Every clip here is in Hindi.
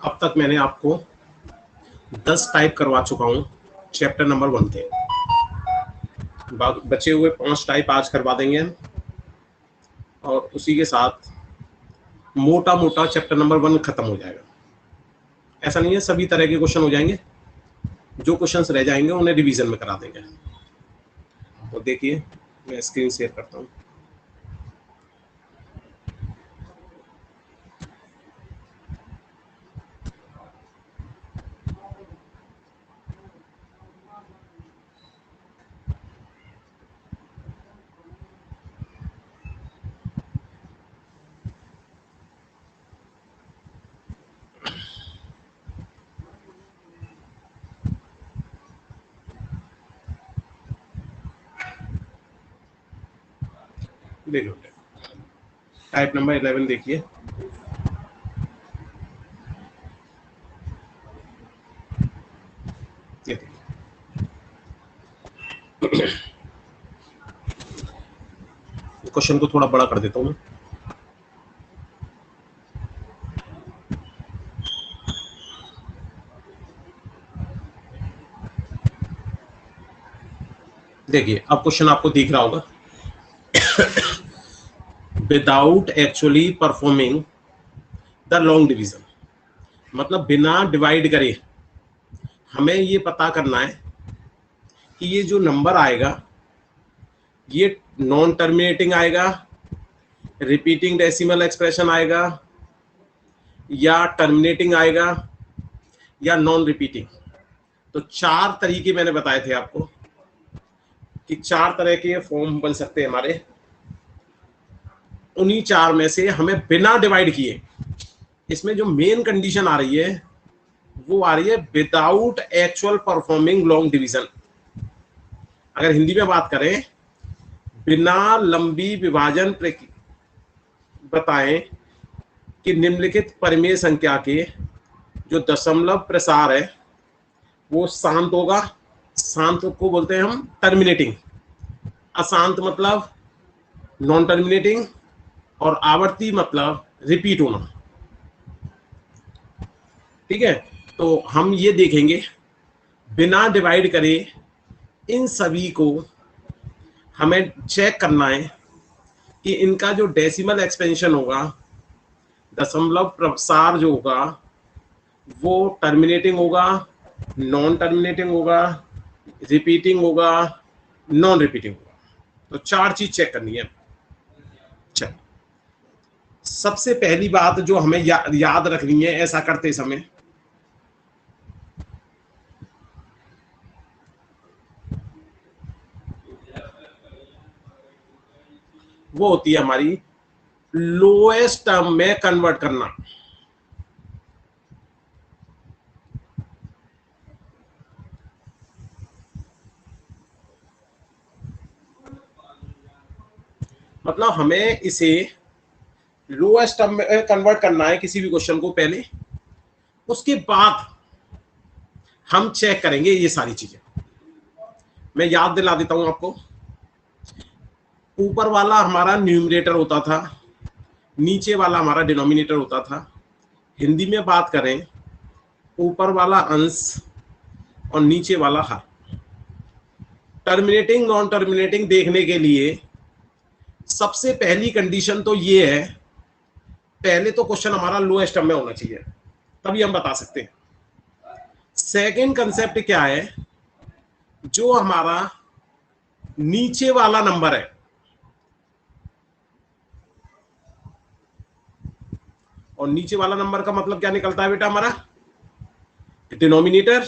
अब तक मैंने आपको 10 टाइप करवा चुका हूं चैप्टर नंबर 1 के। बचे हुए 5 टाइप आज करवा देंगे हम, और उसी के साथ मोटा मोटा चैप्टर नंबर 1 खत्म हो जाएगा। ऐसा नहीं है सभी तरह के क्वेश्चन हो जाएंगे, जो क्वेश्चंस रह जाएंगे उन्हें रिवीजन में करा देंगे। तो देखिए मैं स्क्रीन शेयर करता हूं। देखो टाइप नंबर 11 देखिए। ये देखिए क्वेश्चन को थोड़ा बड़ा कर देता हूं मैं। देखिए अब क्वेश्चन आपको दिख रहा होगा। Without actually performing the long division, मतलब बिना डिवाइड करे हमें ये पता करना है कि ये जो नंबर आएगा ये नॉन टर्मिनेटिंग आएगा, रिपीटिंग डेसिमल एक्सप्रेशन आएगा, या टर्मिनेटिंग आएगा, या नॉन रिपीटिंग। तो 4 तरीके मैंने बताए थे आपको कि 4 तरह के फॉर्म बन सकते हैं हमारे। उन्हीं 4 में से हमें बिना डिवाइड किए, इसमें जो मेन कंडीशन आ रही है वो आ रही है without actual performing long division. अगर हिंदी में बात करें, बिना लंबी विभाजन बताएं कि निम्नलिखित परिमेय संख्या के जो दशमलव प्रसार है वो शांत होगा। शांत को बोलते हैं हम टर्मिनेटिंग, अशांत मतलब नॉन टर्मिनेटिंग, और आवर्ती मतलब रिपीट होना। ठीक है, तो हम ये देखेंगे बिना डिवाइड करे इन सभी को हमें चेक करना है कि इनका जो डेसिमल एक्सपेंशन होगा, दशमलव प्रसार जो होगा, वो टर्मिनेटिंग होगा, नॉन टर्मिनेटिंग होगा, रिपीटिंग होगा, नॉन रिपीटिंग होगा। तो 4 चीज चेक करनी है। चल, सबसे पहली बात जो हमें याद रखनी है ऐसा करते समय, वो होती है हमारी लोएस्ट टर्म में कन्वर्ट करना। मतलब हमें इसे लोएस्ट टर्म में कन्वर्ट करना है किसी भी क्वेश्चन को पहले, उसके बाद हम चेक करेंगे ये सारी चीजें। मैं याद दिला देता हूं आपको। ऊपर वाला हमारा न्यूमरेटर होता था, नीचे वाला हमारा डिनोमिनेटर होता था। हिंदी में बात करें, ऊपर वाला अंश और नीचे वाला हर। टर्मिनेटिंग नॉन टर्मिनेटिंग देखने के लिए सबसे पहली कंडीशन तो ये है, पहले तो क्वेश्चन हमारा लोएस्ट टर्म में होना चाहिए, तभी हम बता सकते हैं। सेकंड कंसेप्ट क्या है, जो हमारा नीचे वाला नंबर है, और नीचे वाला नंबर का मतलब क्या निकलता है बेटा हमारा, डिनोमिनेटर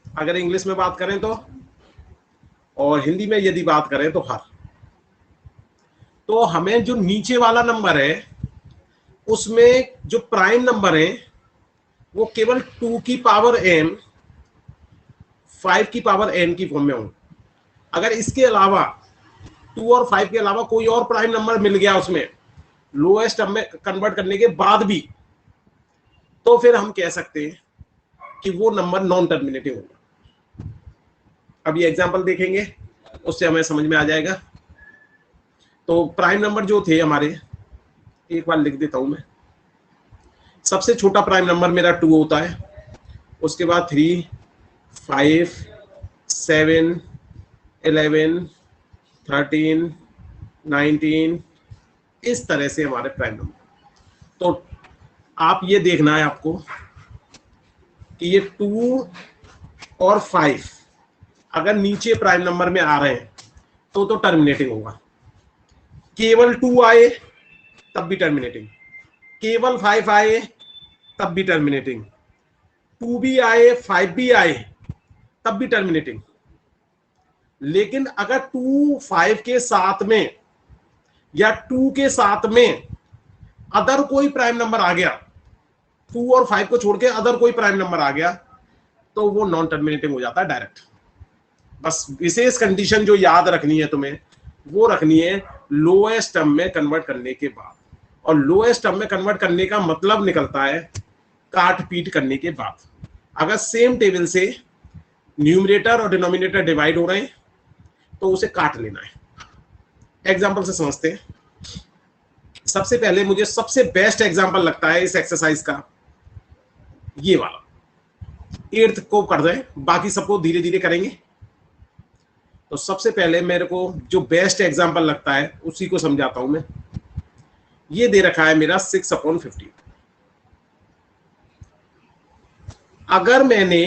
अगर इंग्लिश में बात करें तो, और हिंदी में यदि बात करें तो हर। तो हमें जो नीचे वाला नंबर है उसमें जो प्राइम नंबर है वो केवल 2 की पावर n, 5 की पावर n की फॉर्म में हो। अगर इसके अलावा 2 और 5 के अलावा कोई और प्राइम नंबर मिल गया उसमें लोएस्ट टर्म में कन्वर्ट करने के बाद भी, तो फिर हम कह सकते हैं कि वो नंबर नॉन टर्मिनेटिंग होगा। अब ये एग्जांपल देखेंगे, उससे हमें समझ में आ जाएगा। तो प्राइम नंबर जो थे हमारे, एक बार लिख देता हूं मैं, सबसे छोटा प्राइम नंबर मेरा 2 होता है, उसके बाद 3, 5, 7, 11, 13, 19, इस तरह से हमारे प्राइम नंबर। तो आप ये देखना है आपको कि ये 2 और 5 अगर नीचे प्राइम नंबर में आ रहे हैं तो टर्मिनेटिंग होगा। केवल 2 आए तब भी टर्मिनेटिंग, केवल 5 आए तब भी टर्मिनेटिंग, 2 भी आए 5 भी आए तब भी टर्मिनेटिंग। लेकिन अगर 2 5 के साथ में या 2 के साथ में अदर कोई प्राइम नंबर आ गया, 2 और 5 को छोड़ के अदर कोई प्राइम नंबर आ गया, तो वो नॉन टर्मिनेटिंग हो जाता है डायरेक्ट। बस विशेष कंडीशन जो याद रखनी है तुम्हें, वो रखनी है लोएस्ट टर्म में कन्वर्ट करने के बाद। और लोएस्ट टर्म में कन्वर्ट करने का मतलब निकलता है काट पीट करने के बाद। अगर सेम टेबल से न्यूमरेटर और डिनोमिनेटर डिवाइड हो रहे हैं तो उसे काट लेना है। एग्जांपल से समझते हैं। सबसे पहले मुझे सबसे बेस्ट एग्जांपल लगता है इस एक्सरसाइज का ये वाला, 8th को कर दें, बाकी सबको धीरे धीरे करेंगे। तो सबसे पहले मेरे को जो बेस्ट एग्जांपल लगता है उसी को समझाता हूं मैं। ये दे रखा है मेरा 6/50। अगर मैंने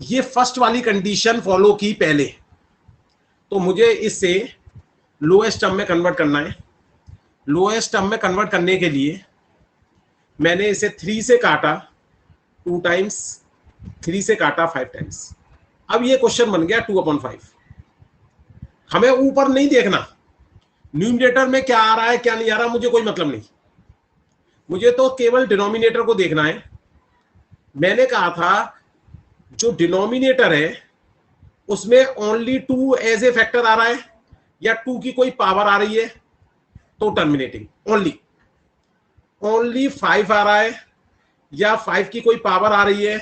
ये फर्स्ट वाली कंडीशन फॉलो की पहले, तो मुझे इससे लोएस्ट टर्म में कन्वर्ट करना है। लोएस्ट टर्म में कन्वर्ट करने के लिए मैंने इसे 3 से काटा 2 टाइम्स, 3 से काटा 5 टाइम्स। अब ये क्वेश्चन बन गया 2/5। हमें ऊपर नहीं देखना न्यूमरेटर में क्या आ रहा है क्या नहीं आ रहा, मुझे कोई मतलब नहीं, मुझे तो केवल डिनोमिनेटर को देखना है। मैंने कहा था जो डिनोमिनेटर है उसमें ओनली 2 एज ए फैक्टर आ रहा है या 2 की कोई पावर आ रही है तो टर्मिनेटिंग। ओनली 5 आ रहा है या 5 की कोई पावर आ रही है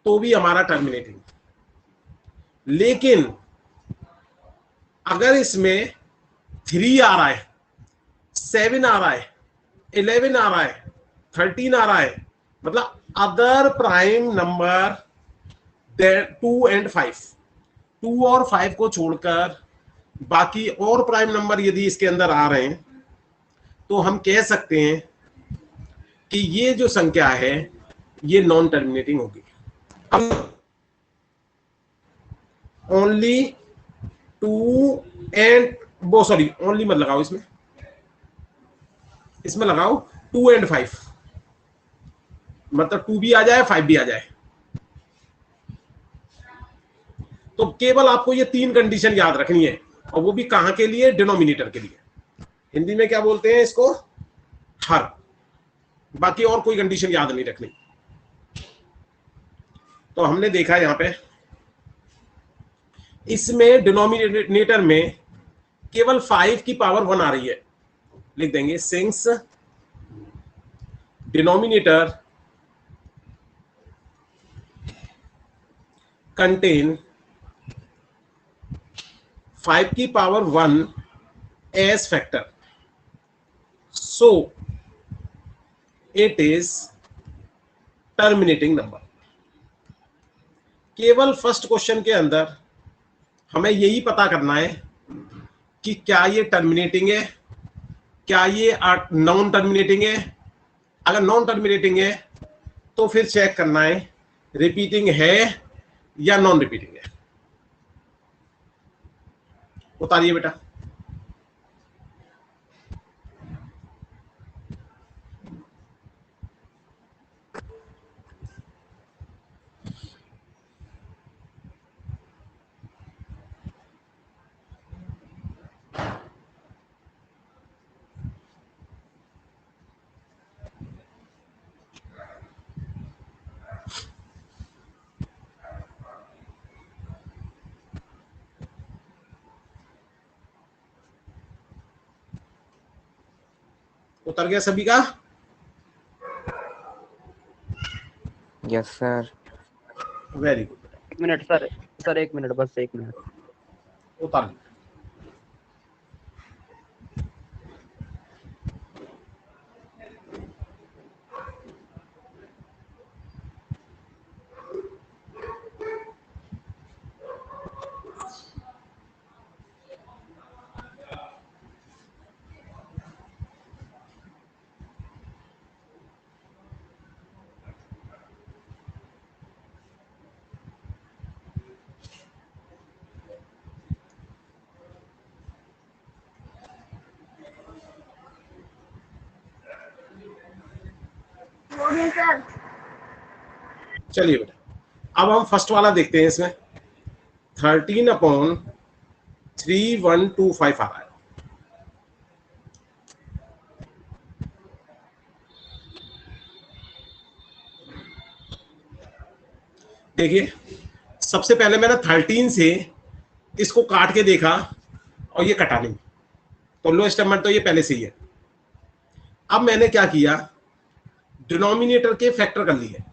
तो भी हमारा टर्मिनेटिंग। लेकिन अगर इसमें 3 आ रहा है, 7 आ रहा है, 11 आ रहा है, 13 आ रहा है, मतलब अदर प्राइम नंबर 2 एंड 5, 2 और 5 को छोड़कर बाकी और प्राइम नंबर यदि इसके अंदर आ रहे हैं तो हम कह सकते हैं कि ये जो संख्या है ये नॉन टर्मिनेटिंग होगी। अब ओनली 2 एंड वो सॉरी ओनली मत लगाओ, इसमें लगाओ 2 एंड 5, मतलब 2 भी आ जाए 5 भी आ जाए। तो केवल आपको ये 3 कंडीशन याद रखनी है, और वो भी कहां के लिए, डिनोमिनेटर के लिए। हिंदी में क्या बोलते हैं इसको, हर। बाकी और कोई कंडीशन याद नहीं रखनी। तो हमने देखा यहां पे इसमें डिनोमिनेटर में केवल 5 की पावर 1 आ रही है, लिख देंगे सिंस डिनोमिनेटर कंटेन 5 की power 1 age factor, so it is terminating number. केवल फर्स्ट क्वेश्चन के अंदर हमें यही पता करना है कि क्या ये टर्मिनेटिंग है, क्या ये नॉन टर्मिनेटिंग है। अगर नॉन टर्मिनेटिंग है तो फिर चेक करना है रिपीटिंग है या नॉन रिपीटिंग है। उतारिए बेटा। उतर गया सभी का? Yes sir. Very good. 1 minute sir, 1 minute, बस 1 मिनट। उतार लिया। चलिए बेटा, अब हम फर्स्ट वाला देखते हैं। इसमें 13/3125 आ रहा है। देखिए, सबसे पहले मैंने 13 से इसको काट के देखा और ये कटा नहीं, तो लोएस्ट नंबर तो ये पहले से ही है। अब मैंने क्या किया, डिनोमिनेटर के फैक्टर कर लिए।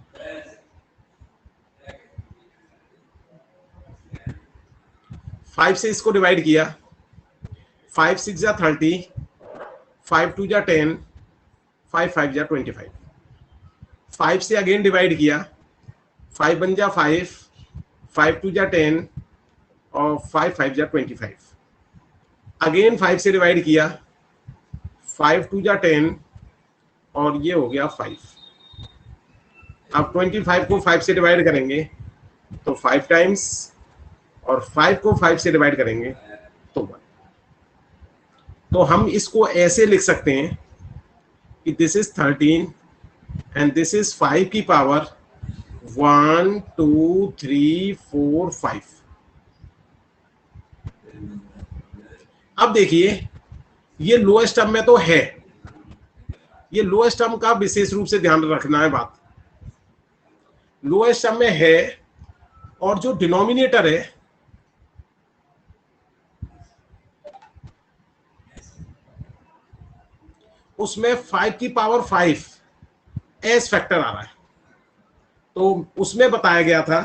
फाइव से इसको डिवाइड किया, 5 6 जा 30, 5 2 जा 10, 5 5 जा 25। 5 से अगेन डिवाइड किया, 5 1 जा 5, 5 2 जा 10 और 5 5 जा 25। अगेन 5 से डिवाइड किया, 5 2 जा 10 और ये हो गया 5। अब 25 को 5 से डिवाइड करेंगे तो 5 टाइम्स, और 5 को 5 से डिवाइड करेंगे तो 1। तो हम इसको ऐसे लिख सकते हैं कि this is 13 and this is 5 की पावर 1 2 3 4 5। अब देखिए, ये लोएस्ट टर्म में तो है, ये लोएस्ट टर्म का विशेष रूप से ध्यान रखना है बात। लोएस्ट टर्म में है और जो डिनोमिनेटर है उसमें 5 की पावर 5 एस फैक्टर आ रहा है। तो उसमें बताया गया था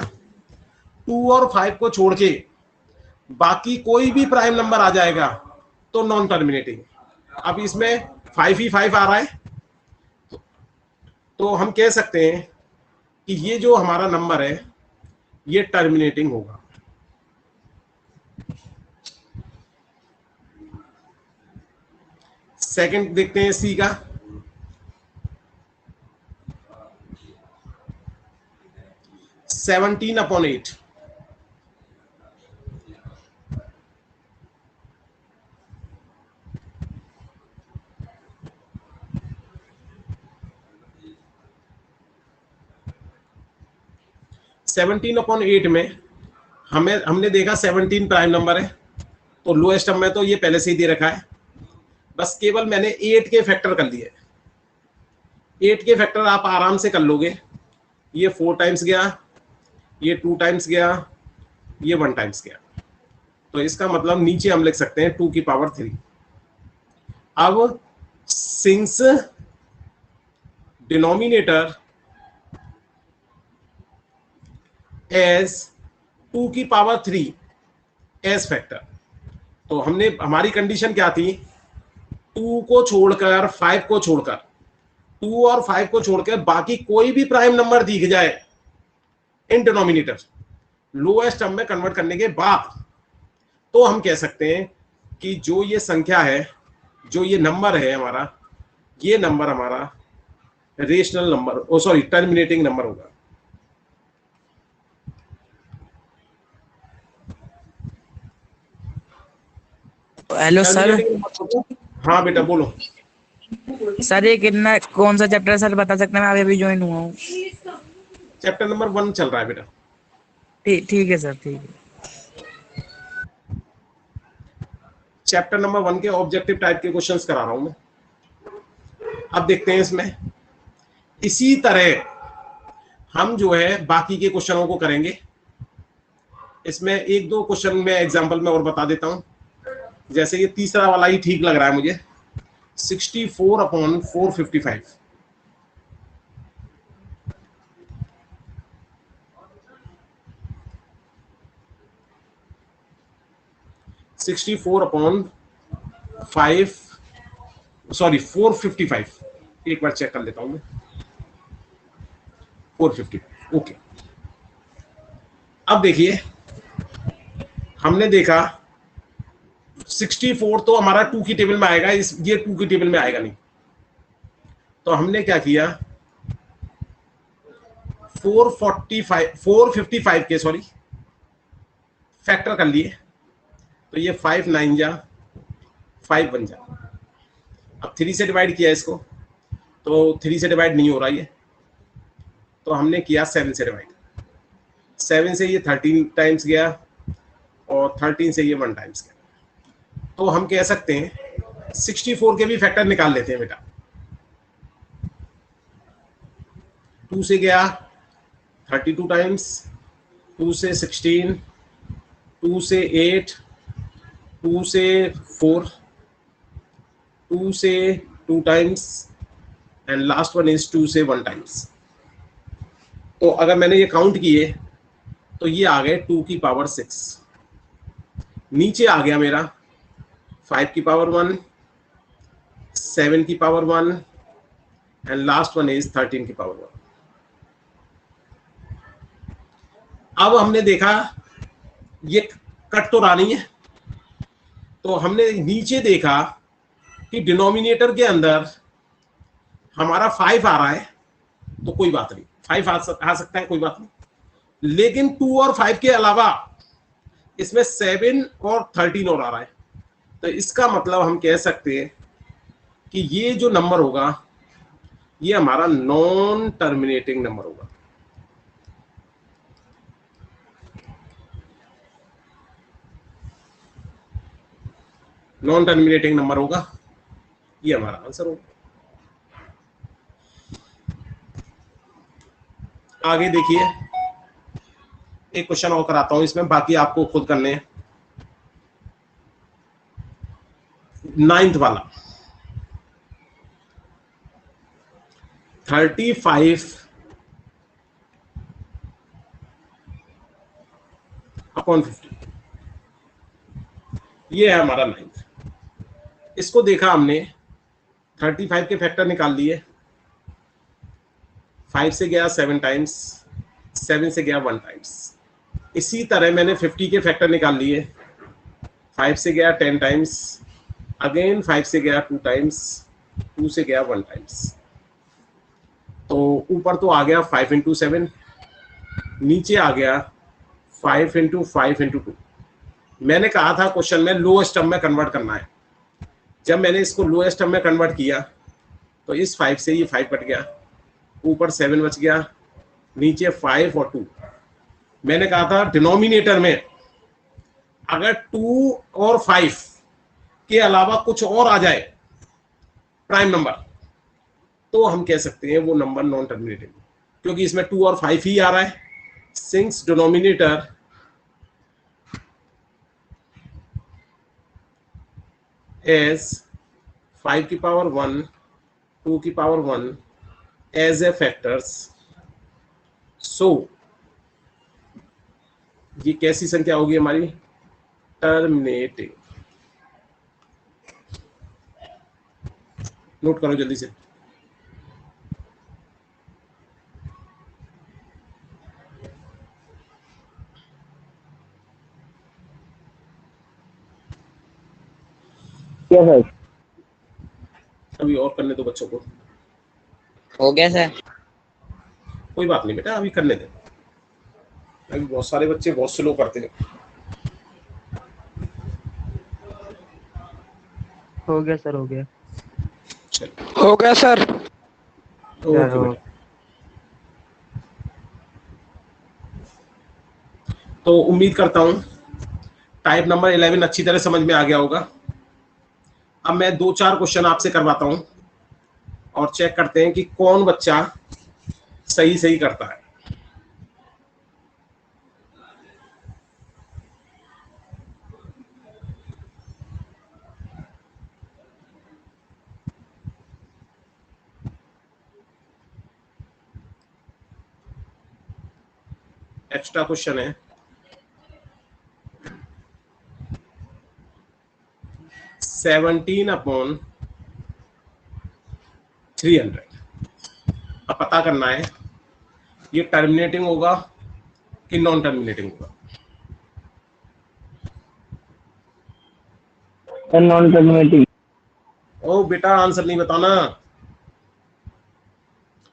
2 और 5 को छोड़ के बाकी कोई भी प्राइम नंबर आ जाएगा तो नॉन टर्मिनेटिंग। अब इसमें 5 ही 5 आ रहा है, तो हम कह सकते हैं कि ये जो हमारा नंबर है ये टर्मिनेटिंग होगा। सेकंड देखते हैं सी का। Seventeen upon 8। सेवनटीन अपॉन 8 में हमने देखा 17 प्राइम नंबर है, तो लोएस्ट टर्म में तो ये पहले से ही दे रखा है। बस केवल मैंने 8 के फैक्टर कर लिए। 8 के फैक्टर आप आराम से कर लोगे। ये 4 टाइम्स गया, ये 2 टाइम्स गया, ये 1 टाइम्स गया, तो इसका मतलब नीचे हम लिख सकते हैं 2 की पावर 3। अब सिंस डिनोमिनेटर एज 2 की पावर 3 एज फैक्टर, तो हमारी कंडीशन क्या थी, 2 को छोड़कर 5 को छोड़कर 2 और 5 को छोड़कर बाकी कोई भी प्राइम नंबर दिख जाए इन डिनोमिनेटर लोएस्ट टर्म में कन्वर्ट करने के बाद, तो हम कह सकते हैं कि जो ये संख्या है, जो ये नंबर है हमारा, ये नंबर हमारा rational number, sorry terminating number होगा। Hello sir. हाँ बेटा बोलो। सर ये कितना कौन सा चैप्टर सर बता सकते हैं? मैं अभी ज्वाइन हुआ हूँ। चैप्टर नंबर 1 चल रहा है बेटा। ठीक है सर, ठीक है। चैप्टर नंबर 1 के ऑब्जेक्टिव टाइप के क्वेश्चंस करा रहा हूं मैं। अब देखते हैं इसमें इसी तरह हम जो है बाकी के क्वेश्चनों को करेंगे। इसमें 1-2 क्वेश्चन में एग्जांपल में और बता देता हूं। जैसे ये तीसरा वाला ही ठीक लग रहा है मुझे, 64 अपॉन 455। Sixty four upon 455। एक बार चेक कर लेता हूं मैं। 455 ओके। अब देखिए, हमने देखा 64 तो हमारा 2 की टेबल में आएगा, ये 2 की टेबल में आएगा नहीं, तो हमने क्या किया, 455 के सॉरी फैक्टर कर लिए, तो ये 5 9 जा 5 1 जा। अब 3 से डिवाइड किया इसको, तो 3 से डिवाइड नहीं हो रहा, ये तो हमने किया 7 से डिवाइड। 7 से ये 13 टाइम्स गया और 13 से ये 1 टाइम्स गया। तो हम कह सकते हैं 64 के भी फैक्टर निकाल लेते हैं बेटा। 2 से गया 32 टाइम्स, 2 से 16, 2 से 8, 2 से 4, 2 से 2 times and last one is 2 से 1 टाइम्स। तो अगर मैंने ये काउंट किए तो ये आ गए 2 की पावर 6। नीचे आ गया मेरा 5 की पावर 1, 7 की power 1 and last one is 13 की पावर 1। अब हमने देखा ये कट तो रहा नहीं है, तो हमने नीचे देखा कि डिनोमिनेटर के अंदर हमारा 5 आ रहा है, तो कोई बात नहीं, 5 आ सकता है, कोई बात नहीं। लेकिन 2 और 5 के अलावा इसमें 7 और 13 और आ रहा है, तो इसका मतलब हम कह सकते हैं कि ये जो नंबर होगा ये हमारा नॉन टर्मिनेटिंग नंबर होगा। नॉन टर्मिनेटिंग नंबर होगा, ये हमारा आंसर होगा। आगे देखिए, एक क्वेश्चन और कराता हूं इसमें, बाकी आपको खुद करने हैं। 9th वाला 35 अपॉन 50, ये है हमारा 9th। इसको देखा हमने, 35 के फैक्टर निकाल लिए। 5 से गया 7 टाइम्स, 7 से गया 1 टाइम्स। इसी तरह मैंने 50 के फैक्टर निकाल लिए। 5 से गया 10 टाइम्स, अगेन 5 से गया 2 टाइम्स, 2 से गया 1 टाइम्स। तो ऊपर तो आ गया 5 इंटू 7, नीचे आ गया 5 इंटू 5 इंटू 2। मैंने कहा था क्वेश्चन में लोएस्ट टर्म में कन्वर्ट करना है। जब मैंने इसको लोएस्ट टर्म में कन्वर्ट किया तो इस 5 से ये 5 कट गया, ऊपर 7 बच गया, नीचे 5 और 2। मैंने कहा था डिनोमिनेटर में अगर 2 और 5 के अलावा कुछ और आ जाए प्राइम नंबर, तो हम कह सकते हैं वो नंबर नॉन टर्मिनेटिंग, क्योंकि इसमें 2 और 5 ही आ रहा है। सिंस डिनोमिनेटर एज 5 की पावर 1, 2 की पावर 1 एज ए फैक्टर्स, सो ये कैसी संख्या होगी हमारी? टर्मिनेटिंग। नोट करो जल्दी से। क्या सर? अभी और करने दो बच्चों को। हो गया सर? कोई बात नहीं बेटा, अभी करने दे। अभी बहुत सारे बच्चे बहुत स्लो करते हैं। हो गया सर, हो गया। चलो हो गया सर। ओके बेटा। तो उम्मीद करता हूं टाइप नंबर 11 अच्छी तरह समझ में आ गया होगा। अब मैं 2-4 क्वेश्चन आपसे करवाता हूं और चेक करते हैं कि कौन बच्चा सही सही करता है। एक्स्ट्रा क्वेश्चन है। 17 अपॉन 300। अब पता करना है ये टर्मिनेटिंग होगा कि नॉन टर्मिनेटिंग होगा। Non terminating. ओ बेटा, आंसर नहीं बताना,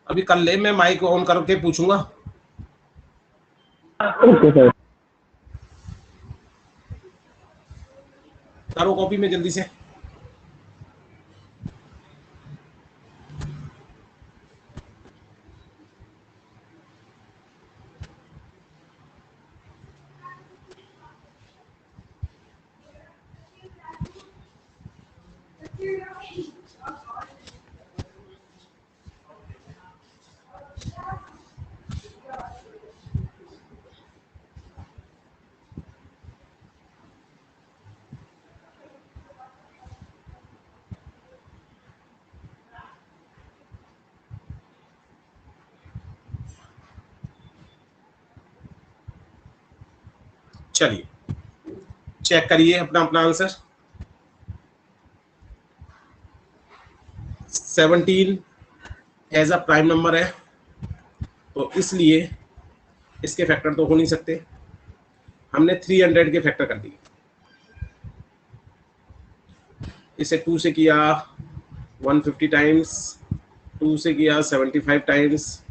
अभी कर ले, मैं माइक ऑन करके पूछूंगा। Okay sir. करो कॉपी में जल्दी से। चलिए चेक करिए अपना अपना answer. 17 as a prime number है, तो इसलिए इसके फैक्टर तो हो नहीं सकते। हमने 300 के फैक्टर कर दिए। इसे 2 से किया 150 टाइम्स, 2 से किया 75 टाइम्स,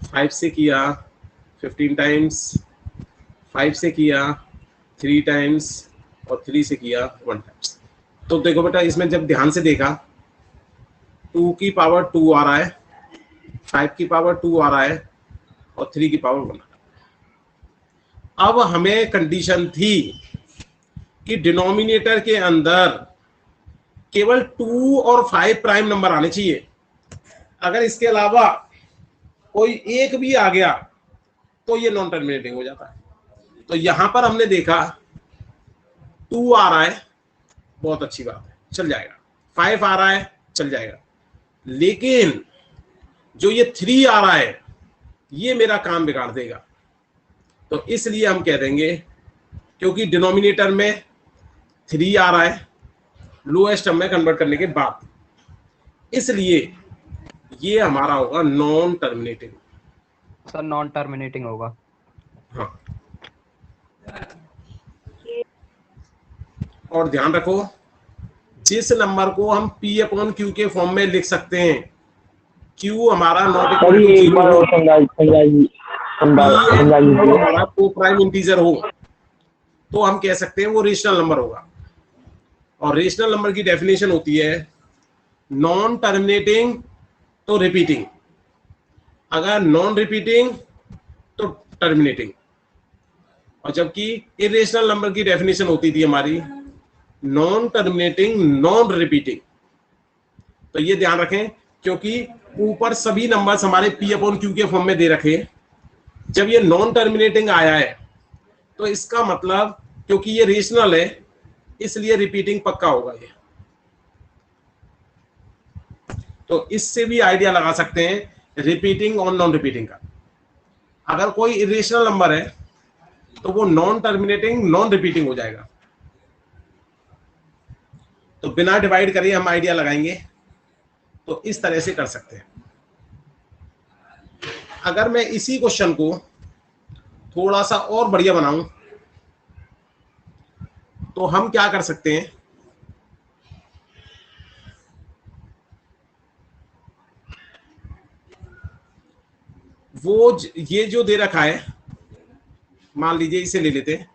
5 से किया 15 टाइम्स, 5 से किया 3 टाइम्स और 3 से किया 1 टाइम्स। तो देखो बेटा, इसमें जब ध्यान से देखा 2 की पावर 2 आ रहा है, 5 की पावर 2 आ रहा है और 3 की पावर 1 आ रहा है। अब हमें कंडीशन थी कि डिनोमिनेटर के अंदर केवल 2 और 5 प्राइम नंबर आने चाहिए। अगर इसके अलावा कोई एक भी आ गया तो ये नॉन टर्मिनेटिंग हो जाता है। तो यहां पर हमने देखा 2 आ रहा है, बहुत अच्छी बात है, चल जाएगा। 5 आ रहा है, चल जाएगा। लेकिन जो ये 3 आ रहा है, ये मेरा काम बिगाड़ देगा। तो इसलिए हम कह देंगे, क्योंकि डिनोमिनेटर में 3 आ रहा है लोएस्ट टर्म में कन्वर्ट करने के बाद, इसलिए ये हमारा होगा non terminating. Sir non terminating होगा। हाँ, और ध्यान रखो, जिस नंबर को हम P अपॉन Q के फॉर्म में लिख सकते हैं, Q हमारा नॉट इक्वल सर टू ये एक बार और 0, समझा लीजिए। हमारा को प्राइम इंटीजर हो, तो हम कह सकते हैं वो रेशनल नंबर होगा। और रेशनल नंबर की डेफिनेशन होती है नॉन टर्मिनेटिंग तो रिपीटिंग, अगर नॉन रिपीटिंग तो टर्मिनेटिंग। और जबकि इरेशनल नंबर की डेफिनेशन होती थी हमारी नॉन टर्मिनेटिंग नॉन रिपीटिंग। तो ये ध्यान रखें, क्योंकि ऊपर सभी नंबर्स हमारे P अपॉन Q के फॉर्म में दे रखे। जब ये नॉन टर्मिनेटिंग आया है तो इसका मतलब, क्योंकि ये रेशनल है, इसलिए रिपीटिंग पक्का होगा ये। तो इससे भी आइडिया लगा सकते हैं रिपीटिंग और नॉन रिपीटिंग का। अगर कोई इरेशनल नंबर है तो वो नॉन टर्मिनेटिंग नॉन रिपीटिंग हो जाएगा। तो बिना डिवाइड करे हम आइडिया लगाएंगे, तो इस तरह से कर सकते हैं। अगर मैं इसी क्वेश्चन को थोड़ा सा और बढ़िया बनाऊं तो हम क्या कर सकते हैं, वो ये जो दे रखा है, मान लीजिए इसे ले लेते हैं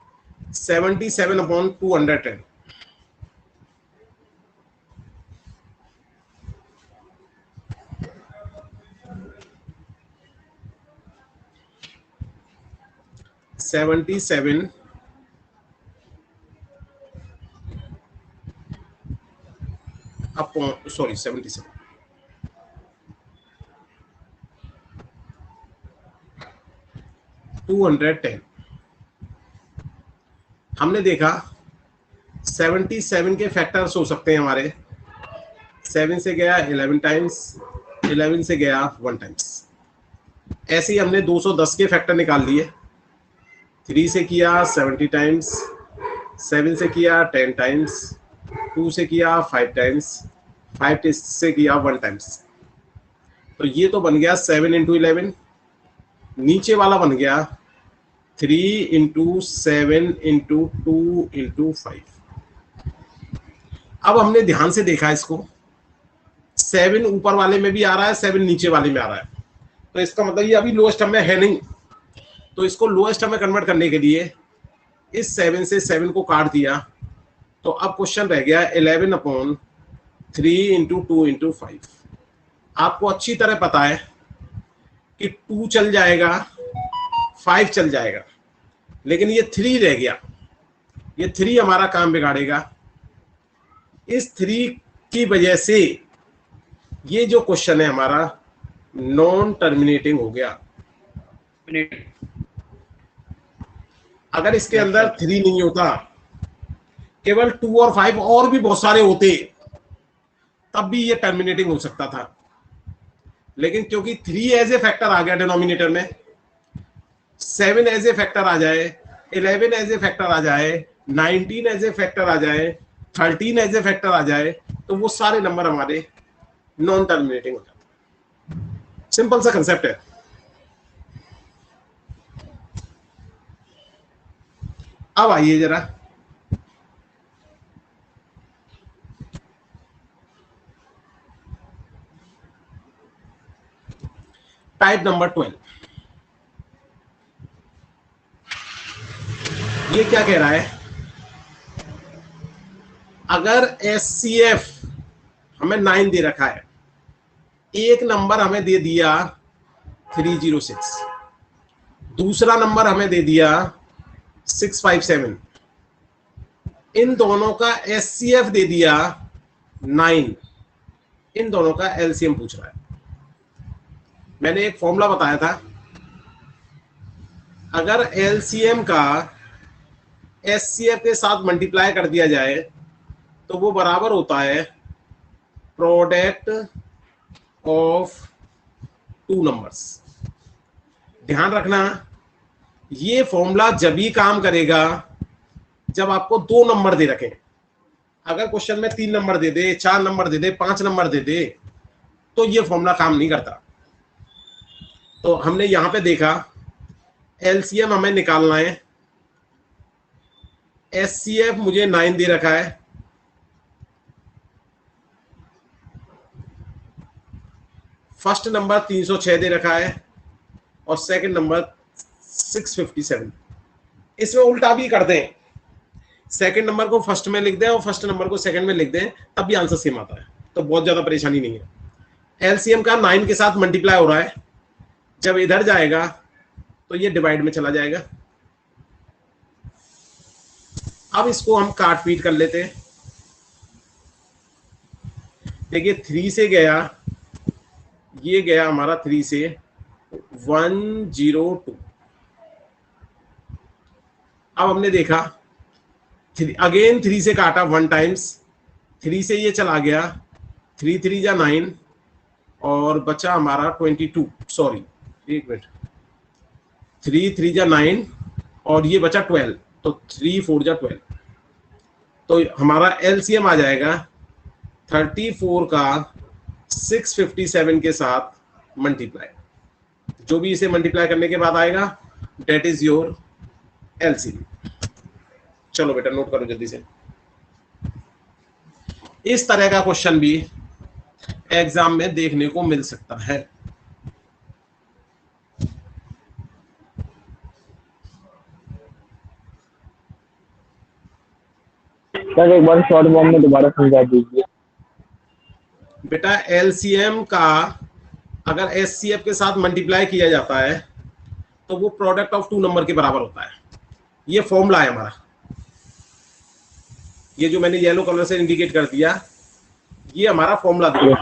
77 अपॉन 210। अपॉन 77 210। हमने देखा 77 के फैक्टर्स हो सकते हैं हमारे, 7 से गया 11 टाइम्स, 11 से गया 1 टाइम्स। ऐसे ही हमने 210 के फैक्टर निकाल लिए। 3 से किया 70 टाइम्स, 7 से किया 10 टाइम्स, 2 से किया 5 टाइम्स, 5 से किया 1 टाइम्स। तो ये तो बन गया 7 इंटू 11। नीचे वाला बन गया 3 इंटू 7 इंटू 2 इंटू 5। अब हमने ध्यान से देखा इसको, 7 ऊपर वाले में भी आ रहा है, 7 नीचे वाले में आ रहा है। तो इसका मतलब ये अभी लोएस्ट टर्म में है नहीं। तो इसको लोएस्ट टर्म में कन्वर्ट करने के लिए इस 7 से 7 को काट दिया। तो अब क्वेश्चन रह गया 11 अपॉन 3 इंटू 2 इंटू 5। आपको अच्छी तरह पता है कि 2 चल जाएगा, 5 चल जाएगा, लेकिन ये 3 रह गया। ये 3 हमारा काम बिगाड़ेगा। इस 3 की वजह से ये जो क्वेश्चन है हमारा नॉन टर्मिनेटिंग हो गया। अगर इसके अंदर 3 नहीं होता, केवल 2 और 5 और भी बहुत सारे होते, तब भी ये टर्मिनेटिंग हो सकता था। लेकिन क्योंकि 3 एज ए फैक्टर आ गया डिनोमिनेटर में, 7 एज ए फैक्टर आ जाए 11 एज ए फैक्टर आ जाए, 19 एज ए फैक्टर आ जाए, 13 एज ए फैक्टर आ जाए, तो वो सारे नंबर हमारे नॉन टर्मिनेटिंग हो जाते हैं। सिंपल सा कंसेप्ट है। अब आइए जरा टाइप नंबर 12। ये क्या कह रहा है, अगर SCF हमें 9 दे रखा है, एक नंबर हमें दे दिया 306, दूसरा नंबर हमें दे दिया 657, इन दोनों का SCF दे दिया 9, इन दोनों का LCM पूछ रहा है। मैंने एक फॉर्मूला बताया था, अगर LCM का SCF के साथ मल्टीप्लाई कर दिया जाए तो वो बराबर होता है प्रोडक्ट ऑफ टू नंबर्स। ध्यान रखना, ये फॉर्मूला जब ही काम करेगा जब आपको 2 नंबर दे रखें। अगर क्वेश्चन में 3 नंबर दे दे, 4 नंबर दे दे, 5 नंबर दे दे, तो ये फॉर्मूला काम नहीं करता। तो हमने यहां पे देखा LCM हमें निकालना है, SCF मुझे 9 दे रखा है, फर्स्ट नंबर 306 दे रखा है और सेकंड नंबर 657। इसमें उल्टा भी कर दें, सेकंड नंबर को फर्स्ट में लिख दें और फर्स्ट नंबर को सेकंड में लिख दें, तब भी आंसर सेम आता है, तो बहुत ज्यादा परेशानी नहीं है। LCM का 9 के साथ मल्टीप्लाई हो रहा है, जब इधर जाएगा तो ये डिवाइड में चला जाएगा। अब इसको हम काट पीट कर लेते हैं। देखिए 3 से गया, ये गया हमारा 3 से 102। अब हमने देखा अगेन 3 से काटा 1 टाइम्स, 3 से ये चला गया, 3 3 जा 9 और बचा हमारा 22, सॉरी एक मिनट, 3 3 जा 9 और ये बचा 12, तो 3 4 जा 12, तो हमारा LCM आ जाएगा 34 का 657 के साथ मल्टीप्लाई। जो भी इसे मल्टीप्लाई करने के बाद आएगा डेट इज योर LCM। चलो बेटा नोट करो जल्दी से। इस तरह का क्वेश्चन भी एग्जाम में देखने को मिल सकता है। सर एक बार शॉर्ट फॉर्म में दोबारा समझा दीजिए। बेटा LCM का अगर SCF के साथ मल्टीप्लाई किया जाता है तो वो प्रोडक्ट ऑफ 2 नंबर के बराबर होता है। ये फॉर्मूला है हमारा, ये जो मैंने येलो कलर से इंडिकेट कर दिया, ये हमारा फॉर्मूला दिया।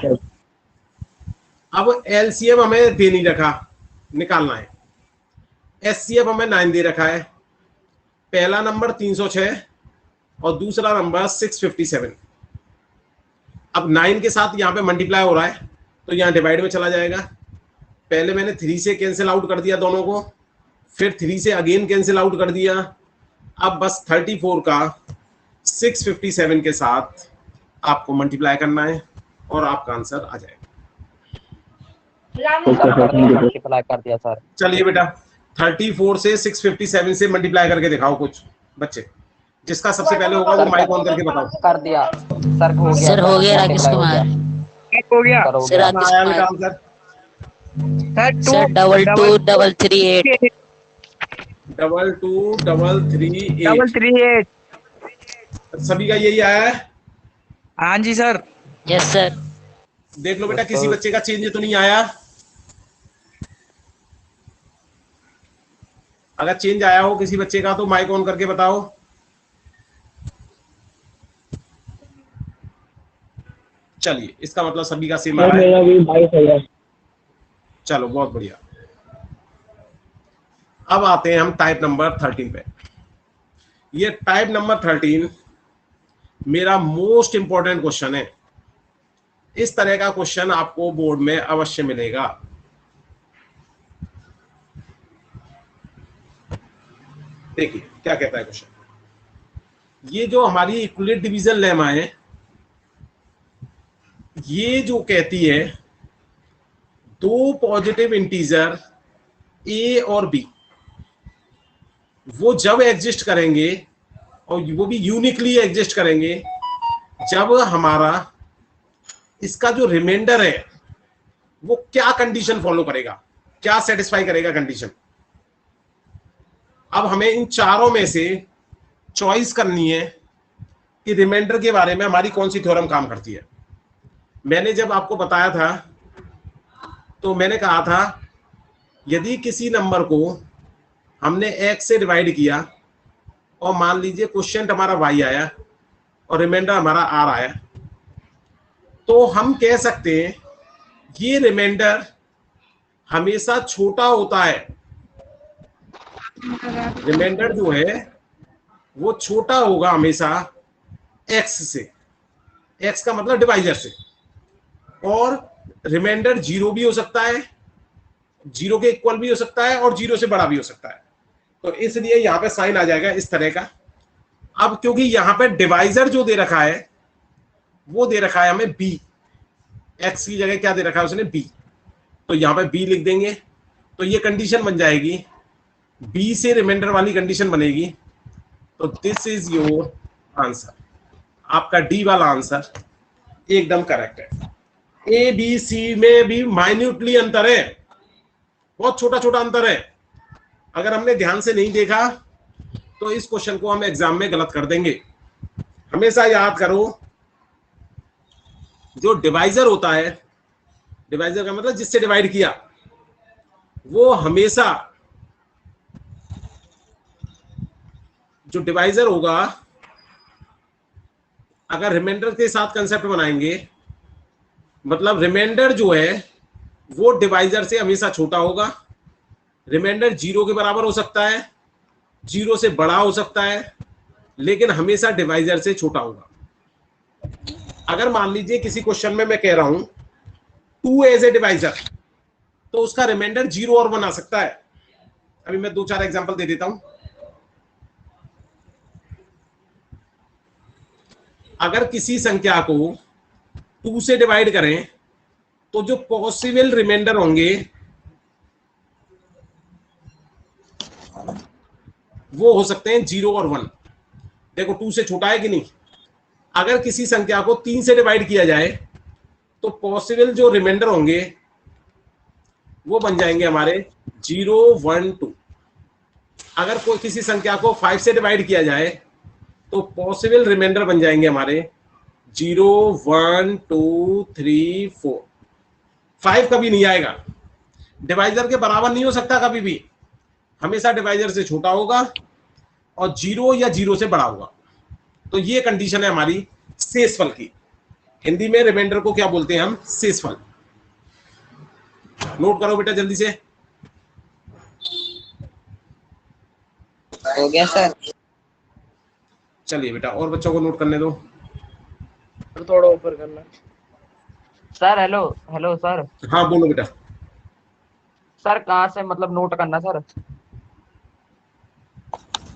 अब LCM हमें दे नहीं रखा, निकालना है। SCF हमें 9 दे रखा है, पहला नंबर 306 और दूसरा नंबर 657। अब 9 के साथ यहाँ पे मल्टीप्लाई हो रहा है तो यहाँ डिवाइड में चला जाएगा। पहले मैंने 3 से कैंसिल आउट कर दिया दोनों को, फिर 3 से अगेन कैंसिल आउट कर दिया। अब बस 34 का 657 के साथ आपको मल्टीप्लाई करना है और आपका आंसर आ जाएगा। मल्टीप्लाई कर दिया सर। चलिए बेटा 34 से 657 से मल्टीप्लाई करके दिखाओ कुछ बच्चे, जिसका सबसे पहले होगा वो माइक ऑन करके बताओ। कर दिया सर, हो गया। सर हो गया राकेश कुमार। हो गया सर राकेश आया बेटा कुमार। Answer sir 222338। 2238 सभी का यही आया है। हाँ जी सर। Yes sir. देख लो बेटा किसी बच्चे का चेंज तो नहीं आया। अगर चेंज आया हो किसी बच्चे का तो माइक ऑन करके बताओ। चलिए इसका मतलब सभी का सेम आ रहा है। मेरा भी 22,000। चलो बहुत बढ़िया। अब आते हैं हम टाइप नंबर 13 पे। ये टाइप नंबर 13 मेरा मोस्ट इंपॉर्टेंट क्वेश्चन है। इस तरह का क्वेश्चन आपको बोर्ड में अवश्य मिलेगा। देखिए क्या कहता है क्वेश्चन, ये जो हमारी इक्विलेट डिवीजन लेमा है, ये जो कहती है दो पॉजिटिव इंटीजर ए और बी वो जब एग्जिस्ट करेंगे, और वो भी यूनिकली एग्जिस्ट करेंगे, जब हमारा इसका जो रिमाइंडर है वो क्या कंडीशन फॉलो करेगा, क्या सेटिस्फाई करेगा कंडीशन। अब हमें इन चारों में से चॉइस करनी है कि रिमाइंडर के बारे में हमारी कौन सी थ्योरम काम करती है। मैंने जब आपको बताया था तो मैंने कहा था यदि किसी नंबर को हमने x से डिवाइड किया और मान लीजिए क्वोशिएंट हमारा y आया और रिमाइंडर हमारा r आया, तो हम कह सकते हैं ये रिमाइंडर हमेशा छोटा होता है। रिमाइंडर जो है वो छोटा होगा हमेशा x से, x का मतलब डिवाइजर से, और रिमाइंडर जीरो भी हो सकता है, जीरो के इक्वल भी हो सकता है, और जीरो से बड़ा भी हो सकता है। तो इसलिए यहां पे साइन आ जाएगा इस तरह का। अब क्योंकि यहां पे डिवाइजर जो दे रखा है वो दे रखा है हमें b, x की जगह क्या दे रखा है उसने b, तो यहां पे b लिख देंगे। तो ये कंडीशन बन जाएगी, b से रिमाइंडर वाली कंडीशन बनेगी। तो दिस इज योर आंसर, आपका डी वाला आंसर एकदम करेक्ट है। ए बी सी में भी माइन्यूटली अंतर है, बहुत छोटा छोटा अंतर है। अगर हमने ध्यान से नहीं देखा तो इस क्वेश्चन को हम एग्जाम में गलत कर देंगे। हमेशा याद करो जो डिवाइजर होता है, डिवाइजर का मतलब जिससे डिवाइड किया, वो हमेशा जो डिवाइजर होगा, अगर रिमाइंडर के साथ कंसेप्ट बनाएंगे, मतलब रिमाइंडर जो है वो डिवाइजर से हमेशा छोटा होगा। रिमाइंडर जीरो के बराबर हो सकता है, जीरो से बड़ा हो सकता है, लेकिन हमेशा डिवाइजर से छोटा होगा। अगर मान लीजिए किसी क्वेश्चन में मैं कह रहा हूं 2 एज ए डिवाइजर, तो उसका रिमाइंडर 0 और 1 आ सकता है। अभी मैं 2-4 एग्जांपल दे देता हूं। अगर किसी संख्या को 2 से डिवाइड करें तो जो पॉसिबल रिमाइंडर होंगे वो हो सकते हैं 0 और 1। देखो 2 से छोटा है कि नहीं। अगर किसी संख्या को 3 से डिवाइड किया जाए तो पॉसिबल जो रिमाइंडर होंगे वो बन जाएंगे हमारे 0, 1, 2। अगर कोई किसी संख्या को 5 से डिवाइड किया जाए तो पॉसिबल रिमाइंडर बन जाएंगे हमारे 0, 1, 2, 3, 4। 5 कभी नहीं आएगा, डिवाइजर के बराबर नहीं हो सकता कभी भी, हमेशा डिवाइजर से छोटा होगा और 0 या 0 से बड़ा होगा। तो ये कंडीशन है हमारी शेषफल की। हिंदी में रिमाइंडर को क्या बोलते हैं हम? शेषफल। नोट करो बेटा जल्दी से। हो गया सर। चलिए बेटा और बच्चों को नोट करने दो। थोड़ा ऊपर करना। Sir hello hello sir. हाँ बोलो बेटा। सर कहाँ से मतलब नोट करना सर?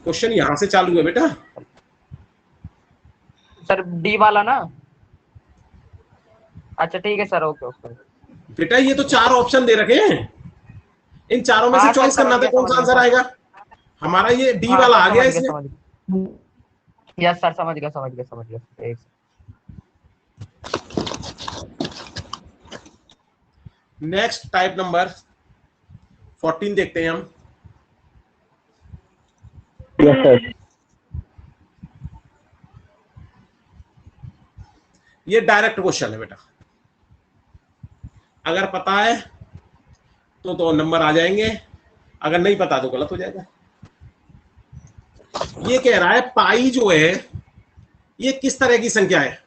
क्वेश्चन यहां से चालू है बेटा। सर डी वाला ना? अच्छा ठीक है सर, ओके ओके। बेटा ये तो 4 ऑप्शन दे रखे हैं, इन चारों में से चॉइस करना था कौन सा आंसर आएगा। हमारा ये डी वाला आ गया इसमें। यस सर, समझ गया समझ गया समझ गया। एक नेक्स्ट टाइप नंबर 14 देखते हैं हम। Yes sir. ये डायरेक्ट क्वेश्चन है बेटा, अगर पता है तो नंबर आ जाएंगे, अगर नहीं पता तो गलत हो जाएगा। ये कह रहा है पाई जो है ये किस तरह की संख्या है?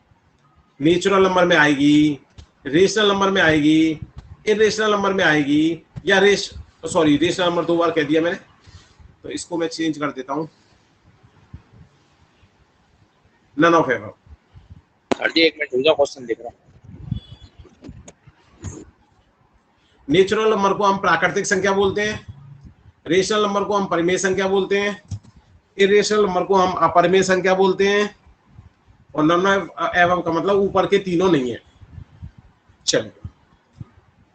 नेचुरल नंबर में आएगी, रेशनल नंबर में आएगी, इरेशनल नंबर में आएगी, या रेशनल नंबर 2 बार कह दिया मैंने, तो इसको मैं चेंज कर देता हूं, नन ऑफ एवर। एक मिनट रुक जाओ, क्वेश्चन देख रहा हूं। नेचुरल नंबर को हम प्राकृतिक संख्या बोलते हैं, रेशनल नंबर को हम परिमेय संख्या बोलते हैं, इरेशनल नंबर को हम अपर में संख्या बोलते हैं, और नन एवं का मतलब ऊपर के तीनों नहीं है। चलिए,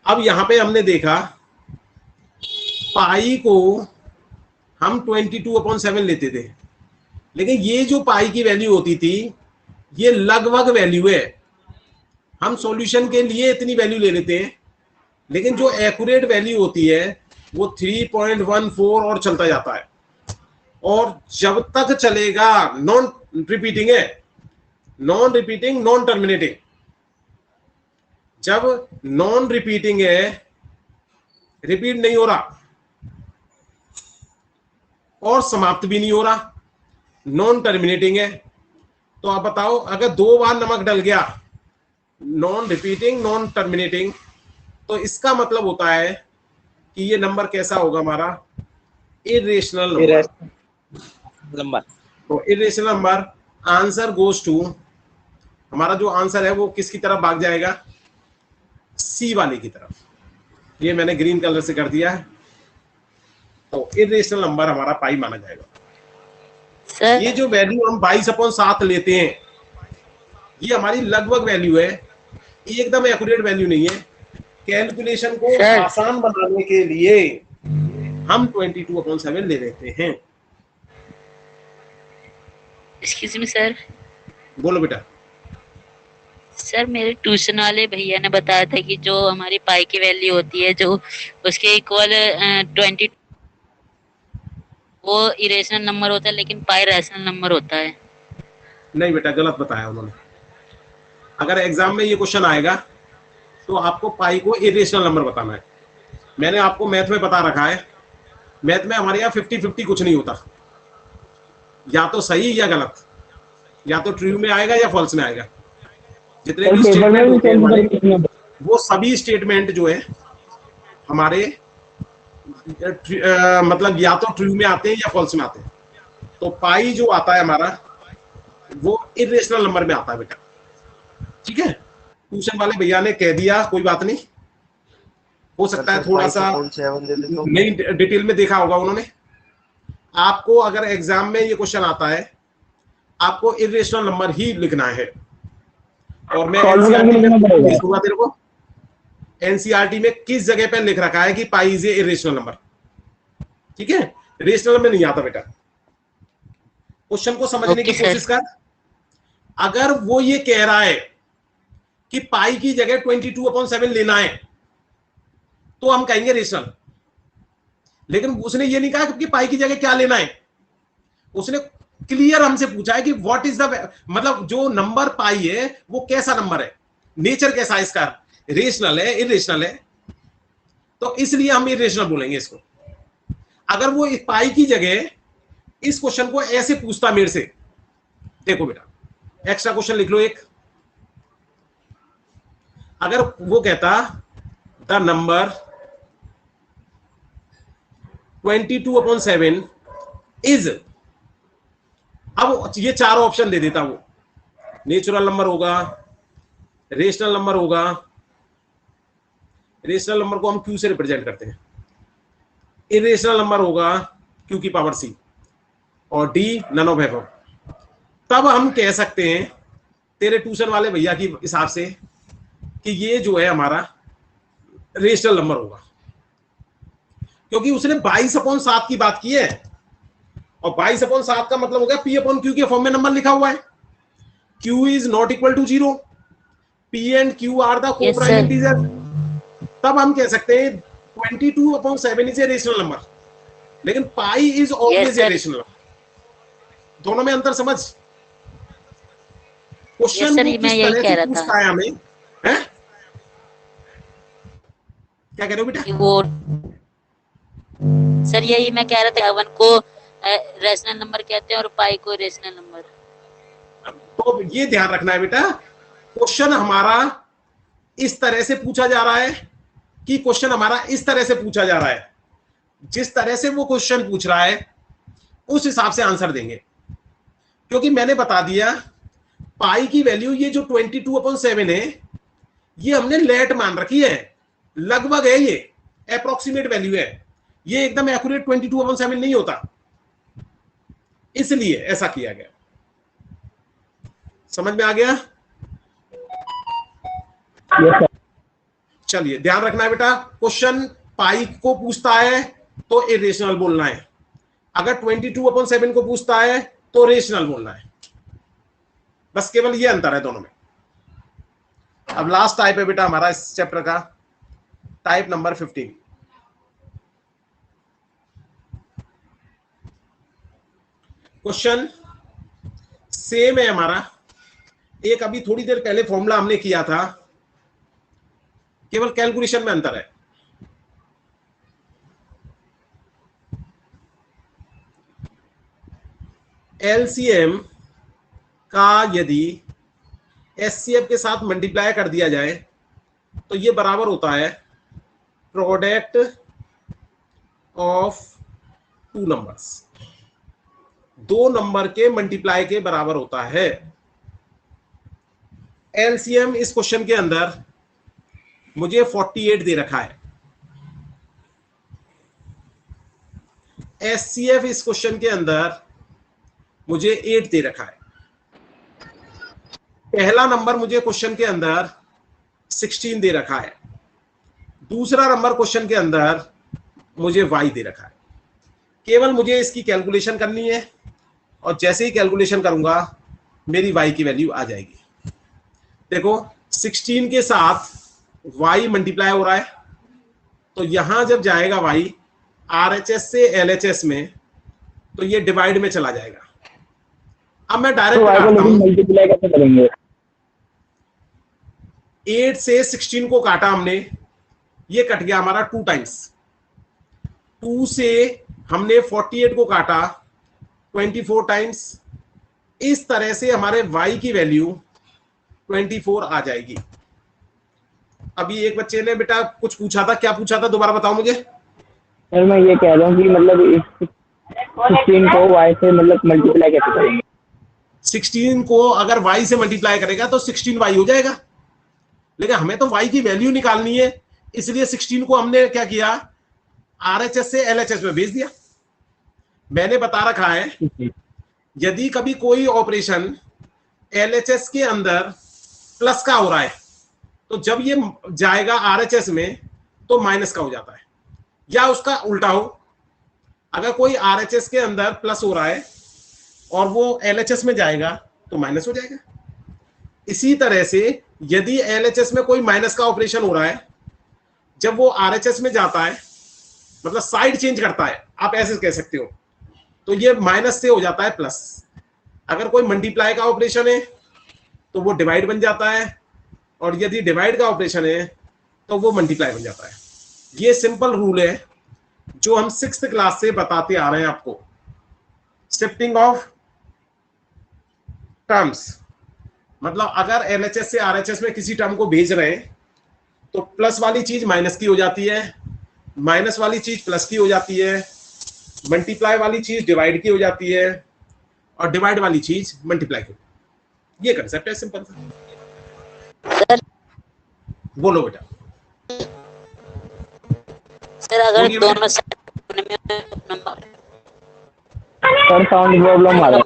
अब यहां पे हमने देखा पाई को हम 22/7 लेते थे, लेकिन ये जो पाई की वैल्यू होती थी ये लगभग वैल्यू है। हम सॉल्यूशन के लिए इतनी वैल्यू ले लेते हैं, लेकिन जो एक्यूरेट वैल्यू होती है वो 3.14 और चलता जाता है। और जब तक चलेगा, नॉन रिपीटिंग है, नॉन रिपीटिंग नॉन टर्मिनेटिंग। जब नॉन रिपीटिंग है, रिपीट नहीं हो रहा और समाप्त भी नहीं हो रहा, नॉन टर्मिनेटिंग है, तो आप बताओ अगर 2 बार नमक डल गया, नॉन रिपीटिंग नॉन टर्मिनेटिंग, तो इसका मतलब होता है कि ये नंबर कैसा होगा हमारा, इरेशनल नंबर। तो irrational number answer goes to, हमारा जो आंसर है वो किसकी तरफ भाग जाएगा, सी वाले की तरफ। ये मैंने ग्रीन कलर से कर दिया है, तो इरेशनल नंबर हमारा पाई माना जाएगा। सर ये जो वैल्यू हम 22/7 लेते हैं, ये हमारी लगभग वैल्यू है, एकदम एक्यूरेट वैल्यू नहीं है। कैलकुलेशन को सर। आसान बनाने के लिए हम 22/7 ले लेते हैं। Excuse me sir. बोलो बेटा। सर मेरे ट्यूशन वाले भैया ने बताया था कि जो हमारी पाई की वैल्यू होती है जो उसके इक्वल 20, वो इरेशनल नंबर होता है, लेकिन पाई रैशनल नंबर होता है। नहीं बेटा, गलत बताया उन्होंने। अगर एग्जाम में ये क्वेश्चन आएगा तो आपको पाई को इरेशनल नंबर बताना है। मैंने आपको मैथ में बता रखा है, मैथ में हमारे यहाँ 50-50 कुछ नहीं होता, या तो सही या गलत, या तो ट्रू में आएगा या फॉल्स में आएगा। जितने भी स्टेटमेंट होते हैं हमारे, वो सभी स्टेटमेंट जो है हमारे मतलब या तो ट्रू में आते हैं या फॉल्स में आते हैं। तो पाई जो आता है हमारा वो इरेशनल नंबर में आता है बेटा, ठीक है। ट्यूशन वाले भैया ने कह दिया, कोई बात नहीं, हो सकता है थोड़ा सा नहीं डिटेल में देखा होगा उन्होंने। आपको अगर एग्जाम में ये क्वेश्चन आता है, आपको इरेशनल नंबर ही लिखना है। और मैं एनसीईआरटी में देखूंगा तेरे को, एनसीईआरटी में किस जगह पे लिख रखा है कि pi is a irrational number, ठीक है। रेशनल में नहीं आता बेटा। क्वेश्चन को समझने की कोशिश कर। अगर वो ये कह रहा है कि पाई की जगह 22/7 लेना है, तो हम कहेंगे रेशनल। लेकिन उसने ये नहीं कहा कि पाई की जगह क्या लेना है, उसने क्लियर हमसे पूछा है कि व्हाट इज द, मतलब जो नंबर पाई है वो कैसा नंबर है, नेचर कैसा है इसका, रेशनल है इरेशनल है, तो इसलिए हम इरेशनल बोलेंगे इसको। अगर वो पाई की जगह इस क्वेश्चन को ऐसे पूछता मेरे से, देखो बेटा एक्स्ट्रा क्वेश्चन लिख लो एक। अगर वो कहता द नंबर 22/7 इज, अब ये चारों ऑप्शन दे देता वो, नेचुरल नंबर होगा, रेशनल नंबर होगा, रेशनल नंबर को हम क्यू से रिप्रेजेंट करते हैं, इरेशनल नंबर होगा क्यू की पावर सी, और डी नन ऑफ एबव। तब हम कह सकते हैं तेरे ट्यूशन वाले भैया की हिसाब से कि ये जो है हमारा रेशनल नंबर होगा, क्योंकि उसने 22/7 की बात की है, और 22/7 का मतलब हो गया P/Q के फॉर्म में नंबर लिखा हुआ है। Q is not equal to 0, P and Q are the co-prime integer. तब हम कह सकते हैं 22/7 इज ए रेशनल नंबर, लेकिन pi is always a rational number. दोनों में अंतर समझ। क्वेश्चन मैं यही कह रहा था। पूछता है हमें, हैं? क्या कह रहे हो बेटा? वो सर यही मैं कह रहा था, 1 को रेशनल नंबर कहते हैं और पाई को रेशनल नंबर। तो ये ध्यान रखना है बेटा, क्वेश्चन हमारा इस तरह से पूछा जा रहा है कि क्वेश्चन हमारा इस तरह से पूछा जा रहा है, जिस तरह से वो क्वेश्चन पूछ रहा है उस हिसाब से आंसर देंगे। क्योंकि मैंने बता दिया पाई की वैल्यू ये जो 22/7 है, ये हमने लेट मान रखी है, लगभग है, ये अप्रोक्सीमेट वैल्यू है, ये एकदम एक्यूरेट 22/7 नहीं होता। इसलिए ऐसा किया गया। समझ में आ गया? Yes sir. चलिए ध्यान रखना है बेटा, क्वेश्चन पाई को पूछता है तो इरेशनल बोलना है, अगर 22/7 को पूछता है तो रेशनल बोलना है। बस केवल ये अंतर है दोनों में। अब लास्ट टाइप है बेटा हमारा इस चैप्टर का, टाइप नंबर 15। क्वेश्चन सेम है हमारा, एक अभी थोड़ी देर पहले फॉर्मूला हमने किया था, केवल कैलकुलेशन में अंतर है। एलसीएम का यदि एचसीएफ के साथ मल्टीप्लाई कर दिया जाए तो ये बराबर होता है प्रोडक्ट ऑफ टू नंबर्स, दो नंबर के मल्टीप्लाई के बराबर होता है। एलसीएम इस क्वेश्चन के अंदर मुझे 48 दे रखा है, एचसीएफ इस क्वेश्चन के अंदर मुझे 8 दे रखा है। पहला नंबर मुझे क्वेश्चन के अंदर 16 दे रखा है, दूसरा नंबर क्वेश्चन के अंदर मुझे y दे रखा है। केवल मुझे इसकी कैलकुलेशन करनी है और जैसे ही कैलकुलेशन करूंगा मेरी y की वैल्यू आ जाएगी। देखो 16 के साथ y मल्टीप्लाई हो रहा है, तो यहां जब जाएगा y RHS से LHS में तो ये डिवाइड में चला जाएगा। अब मैं डायरेक्ट मल्टीप्लाई कैसे करेंगे? 8 से 16 को काटा हमने, ये कट गया हमारा 2 टाइम्स। 2 से हमने 48 को काटा 24 टाइम्स। इस तरह से हमारे y की वैल्यू 24 आ जाएगी। अभी एक बच्चे ने बेटा कुछ पूछा था, क्या पूछा था दोबारा बताओ मुझे। सर मैं ये कह रहा हूँ कि मतलब इस 16 को y से मतलब मल्टीप्लाई कैसे करेंगे? 16 को अगर y से मल्टीप्लाई करेगा तो 16y हो जाएगा, लेकिन हमें तो y की वैल्यू निकालनी है, इसलिए 16 को हमने क्या किया, RHS से LHS में भेज दिया। मैंने बता रखा है यदि कभी कोई ऑपरेशन LHS के अंदर प्लस का हो रहा है तो जब ये जाएगा RHS में तो माइनस का हो जाता है, या उसका उल्टा हो, अगर कोई RHS के अंदर प्लस हो रहा है और वो LHS में जाएगा तो माइनस हो जाएगा। इसी तरह से यदि LHS में कोई माइनस का ऑपरेशन हो रहा है, जब वो RHS में जाता है मतलब साइड चेंज करता है, आप ऐसे कह सकते हो, तो ये माइनस से हो जाता है प्लस। अगर कोई मल्टीप्लाई का ऑपरेशन है तो वो डिवाइड बन जाता है, और यदि डिवाइड का ऑपरेशन है तो वो मल्टीप्लाई बन जाता है। ये सिंपल रूल है जो हम 6th क्लास से बताते आ रहे हैं आपको, शिफ्टिंग ऑफ टर्म्स। मतलब अगर LHS से RHS में किसी टर्म को भेज रहे हैं तो प्लस वाली चीज माइनस की हो जाती है, माइनस वाली चीज प्लस की हो जाती है, मल्टीप्लाई वाली चीज डिवाइड की हो जाती है, और डिवाइड वाली चीज मल्टीप्लाई की। ये कंसेप्ट है सिंपल सा। सर बोलो बेटा। सर अगर दोनों साइड में नंबर सर साउंड प्रॉब्लम आ रहा है।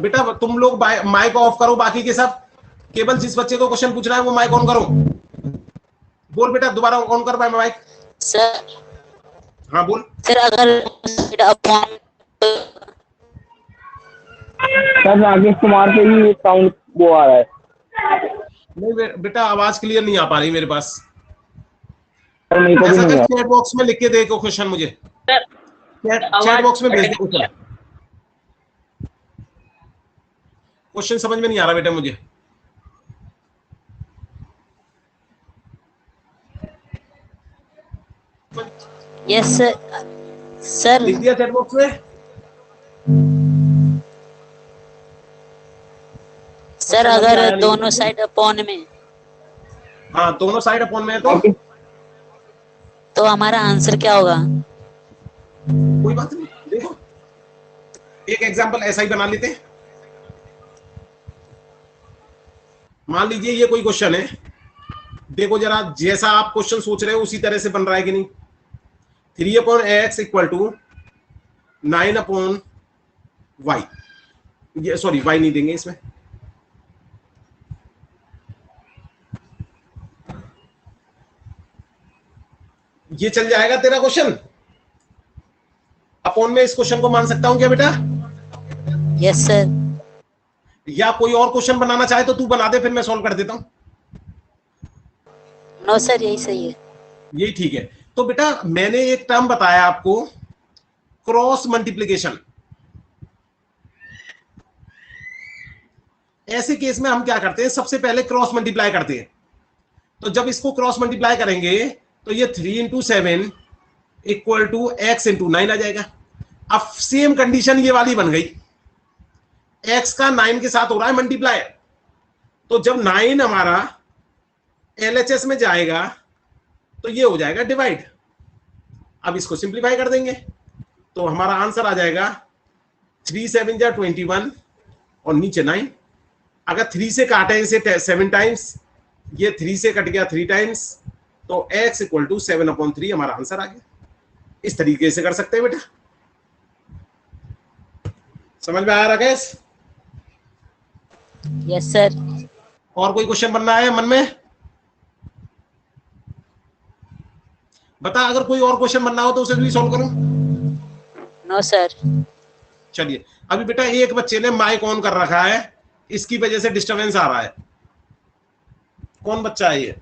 बेटा तुम लोग माइक ऑफ करो, बाकी के सब, केवल जिस बच्चे को क्वेश्चन पूछना है वो माइक ऑन करो। बोल बेटा, दोबारा ऑन कर पाए माइक। सर हाँ बोल। सर अगर अपॉन सर राकेश कुमार से ही साउंड वो आ रहा है। नहीं बेटा आवाज क्लियर नहीं आ पा रही मेरे पास। सर मेरे को भी ऐसा नहीं कर, आ रहा। चैट बॉक्स में लिख के दे क्वेश्चन मुझे, चैट बॉक्स में भेज दे क्वेश्चन। क्वेश्चन समझ में नहीं आ रहा बेटा मुझे। यस सर लिख दिया चैट बॉक्स में। सर अगर दोनों साइड अपॉन में, हाँ दोनों साइड अपॉन में है तो हमारा आंसर क्या होगा? कोई बात नहीं, देखो एक एग्जांपल ऐसा ही बना लेते हैं। मान लीजिए ये कोई क्वेश्चन है, देखो जरा जैसा आप क्वेश्चन सोच रहे हो उसी तरह से बन रहा है कि नहीं। 3/x = 9/(x वाई, ये सॉरी वाई नहीं देंगे इसमें, ये चल जाएगा तेरा क्वेश्चन। अपॉन में इस क्वेश्चन को मान सकता हूं क्या बेटा? Yes sir. या कोई और क्वेश्चन बनाना चाहे तो तू बना दे, फिर मैं सॉल्व कर देता हूं। नो सर, यही सही है। यही ठीक है। तो बेटा मैंने एक टर्म बताया आपको, क्रॉस मल्टीप्लीकेशन। ऐसे केस में हम क्या करते हैं, सबसे पहले क्रॉस मल्टीप्लाई करते हैं। तो जब इसको क्रॉस मल्टीप्लाई करेंगे तो ये 3 into 7 equal to x into 9 आ जाएगा। अब सेम कंडीशन ये वाली बन गई, x का 9 के साथ हो रहा है मल्टीप्लाई, तो जब 9 हमारा LHS में जाएगा तो ये हो जाएगा डिवाइड। अब इसको सिंप्लीफाई कर देंगे तो हमारा आंसर आ जाएगा 3 7 जा 21 और नीचे 9। अगर 3 से काटे इसे 7 टाइम्स, ये 3 से कट गया 3 टाइम्स, तो x इक्वल टू 7/3 हमारा आंसर आ गया। इस तरीके से कर सकते हैं बेटा, समझ में आया राकेश? Yes sir. और कोई क्वेश्चन बनना है मन में? बता, अगर कोई और क्वेश्चन बनना हो तो उसे भी सॉल्व करूं। No sir. चलिए, अभी बेटा एक बच्चे ने माइक ऑन कर रखा है, इसकी वजह से डिस्टरबेंस आ रहा है। कौन बच्चा है ये?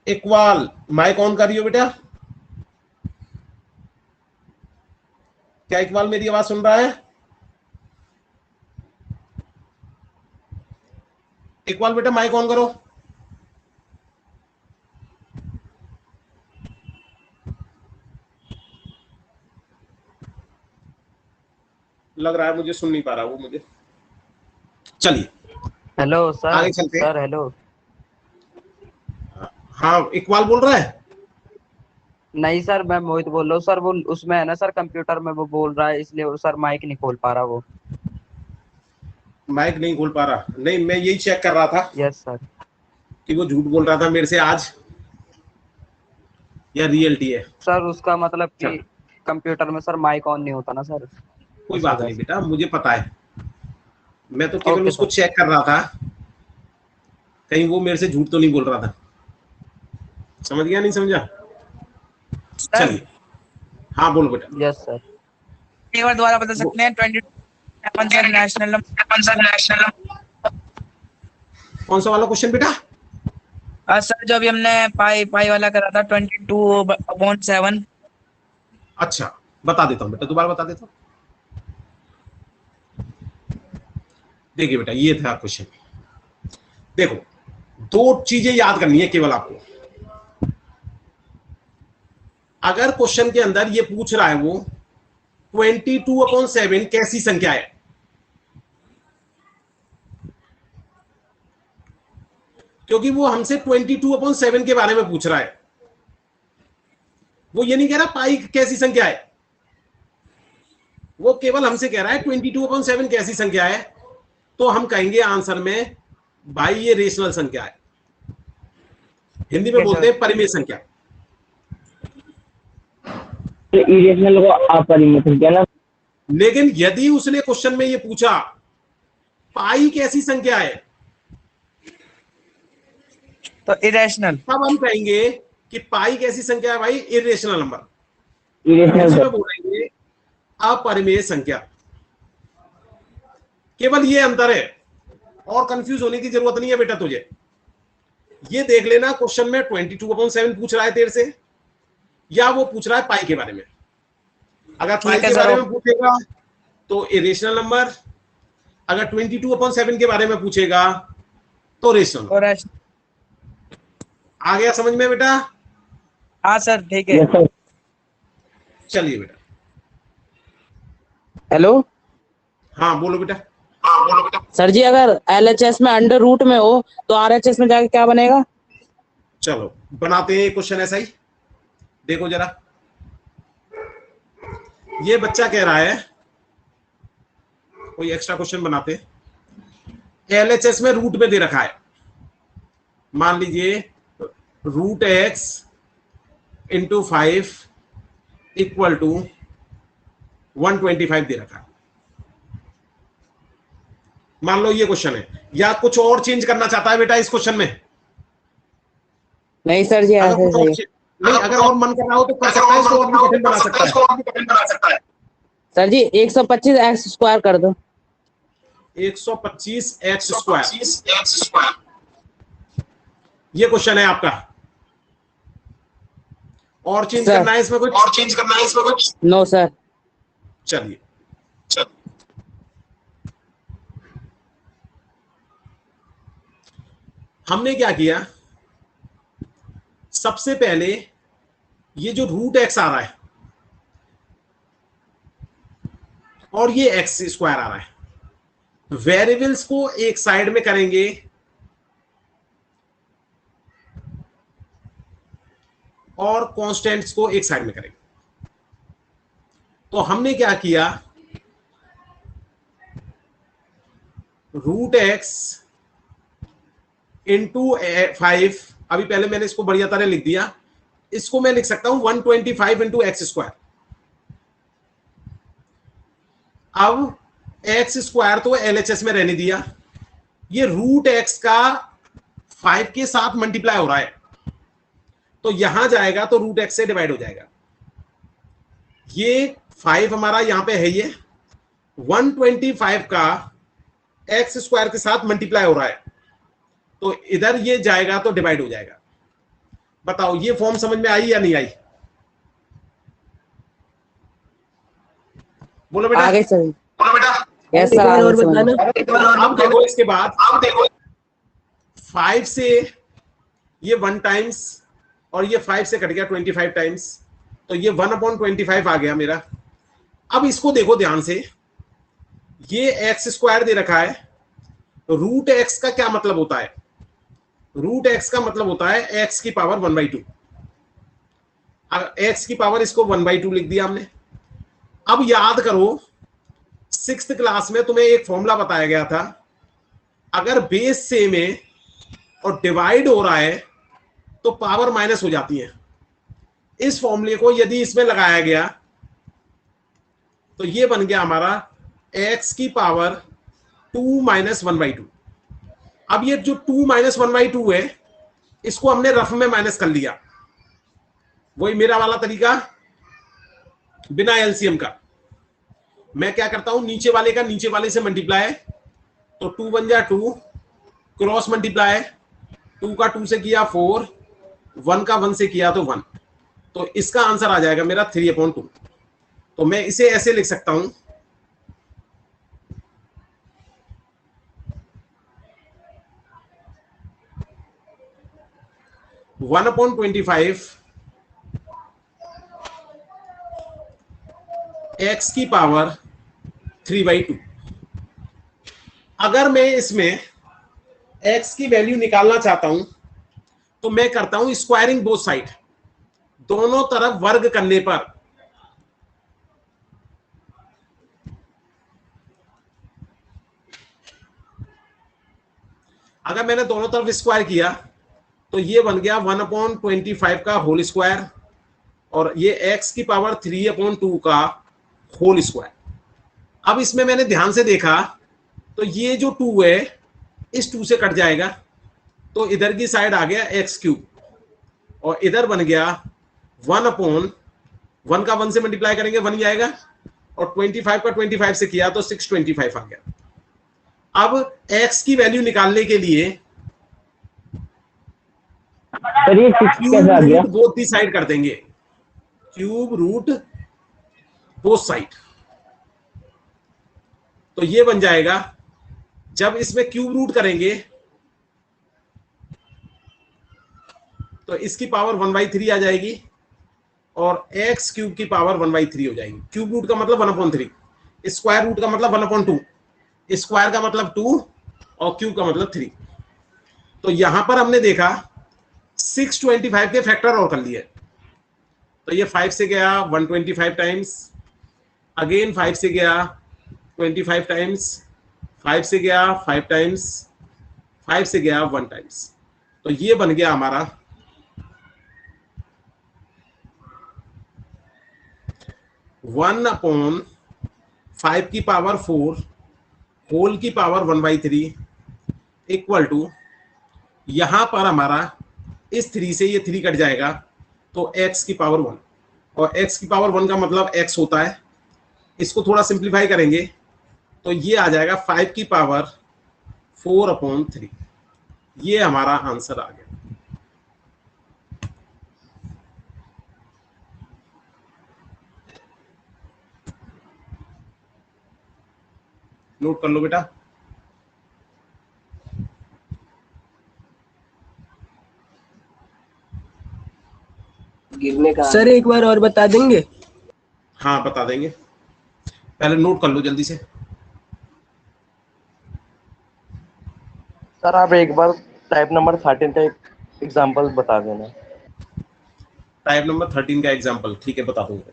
इकबाल, माइक ऑन करियो बेटा। क्या इकबाल मेरी आवाज सुन रहा है? इकबाल बेटा माइक ऑन करो। लग रहा है मुझे सुन नहीं पा रहा वो मुझे। चलिए हेलो सर। आगे चलते हैं। Sir hello. हाँ इकबाल बोल रहा है। नहीं सर, मैं मोहित बोल रहा हूँ सर। वो उसमें है ना सर, कंप्यूटर में वो बोल रहा है, इसलिए वो सर माइक नहीं खोल पा रहा वो। माइक नहीं खोल पा रहा? नहीं, मैं यही चेक कर रहा था यस सर। कि वो झूठ बोल रहा था मेरे से आज या रियलिटी है। सर उसका मतलब कि कंप्यूटर में सर माइक ऑन नहीं होता ना सर। कोई उस बात वजह नहीं से। बेटा, मुझे पता है, मैं तो केवल ओके उसको सर। चेक कर रहा था कहीं वो मेरे से झूठ तो नहीं बोल रहा था। समझ गया नहीं समझा? सर चलिए हाँ बोलो बेटा। Yes sir. एक बार दोबारा बता सकते हैं? 27 सर नेशनल नंबर। कौन सा वाला क्वेश्चन बेटा? सर जो अभी हमने पाई पाई वाला करा था 22/7। अच्छा बता देता हूँ बेटा, दोबारा बता देता हूँ। देखिए बेटा ये था क्वेश्चन। देखो, दो चीजें याद करनी है केवल आपको। अगर क्वेश्चन के अंदर ये पूछ रहा है वो 22/7 कैसी संख्या है, क्योंकि वो हमसे 22/7 के बारे में पूछ रहा है, वो ये नहीं कह रहा पाई कैसी संख्या है, वो केवल हमसे कह रहा है 22/7 कैसी संख्या है। तो हम कहेंगे आंसर में भाई ये रेशनल संख्या है, हिंदी में बोलते हैं परिमेय संख्या। तो इरेशनल को अपरिमेय संख्या ना। लेकिन यदि उसने क्वेश्चन में ये पूछा पाई कैसी संख्या है, तो इरेशनल। तब हम कहेंगे कि पाई कैसी संख्या है भाई, इरेशनल नंबर। इरेशनल उसमें बोलेंगे अपरिमेय संख्या। केवल ये अंतर है, और कंफ्यूज होने की जरूरत नहीं है बेटा तुझे। ये देख लेना क्वेश्चन में 22/7 पूछ रहा है तेरे से, या वो पूछ रहा है पाई के बारे में। अगर पाई के बारे में पूछेगा तो इरेशनल नंबर, अगर 22/7 के बारे में पूछेगा तो रेशनल। आ गया समझ में बेटा? हाँ सर ठीक है। Yes sir. चलिए बेटा। हेलो हाँ बोलो बेटा। सर जी, अगर LHS में अंडर रूट में हो तो RHS में जाके क्या बनेगा? चलो बनाते हैं क्वेश्चन ऐसा ही। देखो जरा, ये बच्चा कह रहा है, कोई एक्स्ट्रा क्वेश्चन बनाते हैं। LHS में रूट में दे रखा है, मान लीजिए root x into 5 equal to 125 दे रखा है। मान लो ये क्वेश्चन है, या कुछ और चेंज करना चाहता है बेटा इस क्वेश्चन में? नहीं सर जी अगर ऐसे कुछ और सही। नहीं, अगर और मन कर रहा हो तो कर सकता है, इसको और भी कठिन बना सकता है। सर जी 125 एक्स स्क्वायर कर दो। 125 एक्स स्क्वायर, ये क्वेश्चन है आपका। और चेंज सर। करना है इसमें कुछ? No sir. चलिए हमने क्या किया, सबसे पहले ये जो रूट एक्स आ रहा है और ये एक्स स्क्वायर आ रहा है, वेरिएबल्स को एक साइड में करेंगे और कांस्टेंट्स को एक साइड में करेंगे। तो हमने क्या किया, रूट एक्स इंटू 5, अभी पहले मैंने इसको बढ़िया तरह लिख दिया, इसको मैं लिख सकता हूं 125 इंटू एक्स स्क्वायर। अब एक्स स्क्वायर तो LHS में रहने दिया, ये रूट एक्स का 5 के साथ मल्टीप्लाई हो रहा है, तो यहां जाएगा तो रूट एक्स से डिवाइड हो जाएगा। ये 5 हमारा यहां पे है, ये 125 का एक्स स्क्वायर के साथ मल्टीप्लाई हो रहा है, तो इधर ये जाएगा तो डिवाइड हो जाएगा। बताओ ये फॉर्म समझ में आई या नहीं आई? बोलो बेटा। आगे सर। यस सर आगे समझ। अब देखो इसके बाद, 5 से ये 1 टाइम्स और ये 5 से कट गया 25 टाइम्स, तो ये 1/25 आ गया मेरा। अब इसको देखो ध्यान से, ये एक्स स्क्वायर दे रखा है, रूट एक्स का क्या मतलब होता है? रूट एक्स का मतलब होता है एक्स की पावर 1/2। एक्स की पावर इसको 1/2 लिख दिया हमने। अब याद करो 6th क्लास में तुम्हें एक फॉर्मूला बताया गया था, अगर बेस सेम है और डिवाइड हो रहा है तो पावर माइनस हो जाती है। इस फॉर्मूले को यदि इसमें लगाया गया तो ये बन गया हमारा एक्स की पावर 2 - 1/2। अब ये जो 2 - 1/2 है, इसको हमने रफ में माइनस कर लिया, वही मेरा वाला तरीका बिना एलसीएम का। मैं क्या करता हूं, नीचे वाले का नीचे वाले से मल्टीप्लाई, तो 2 बन जा 2, क्रॉस मल्टीप्लाई, 2 का 2 से किया 4, 1 का 1 से किया तो 1, तो इसका आंसर आ जाएगा मेरा 3/2। तो मैं इसे ऐसे लिख सकता हूं, वन अपॉन 25 एक्स की पावर 3/2। अगर मैं इसमें x की वैल्यू निकालना चाहता हूं तो मैं करता हूं स्क्वायरिंग बोथ साइड, दोनों तरफ वर्ग करने पर अगर मैंने दोनों तरफ स्क्वायर किया तो ये बन गया 1/25 का होल स्क्वायर और ये x की पावर 3/2 का होल स्क्वायर। अब इसमें मैंने ध्यान से देखा तो ये जो 2 है इस 2 से कट जाएगा, तो इधर की साइड आ गया x³ और इधर बन गया 1/1 का 1 से मल्टीप्लाई करेंगे 1 ही आएगा और 25 का 25 से किया तो 625 आ गया। अब x की वैल्यू निकालने के लिए सर ये 6 कैसे आ गया? बोथ दी साइड कर देंगे, क्यूब रूट बोथ साइड, तो ये बन जाएगा। जब इसमें क्यूब रूट करेंगे तो इसकी पावर 1/3 आ जाएगी और x³ की पावर 1/3 हो जाएगी। क्यूब रूट का मतलब 1/3, स्क्वायर रूट का मतलब 1/2, स्क्वायर का मतलब 2 और क्यूब का मतलब 3। तो यहां पर हमने देखा 625 के फैक्टर और कर लिए, तो ये 5 से गया 125 टाइम्स, अगेन 5 से गया 25 टाइम्स, 5 से गया 5 टाइम्स, 5 से गया 1 टाइम्स। तो ये बन गया हमारा 1/5 की पावर 4 होल की पावर 1/3 इक्वल टू, यहां पर हमारा इस 3 से ये 3 कट जाएगा तो x की पावर 1, और x की पावर 1 का मतलब x होता है। इसको थोड़ा सिंप्लीफाई करेंगे तो ये आ जाएगा 5 की पावर 4/3। ये हमारा आंसर आ गया। नोट कर लो बेटा। सर एक बार और बता देंगे? हाँ बता देंगे, पहले नोट कर लो जल्दी से। सर आप एक बार टाइप नंबर 13 का एक एग्जांपल बता देना। टाइप नंबर 13 का एग्जांपल, ठीक है बता दूंगा।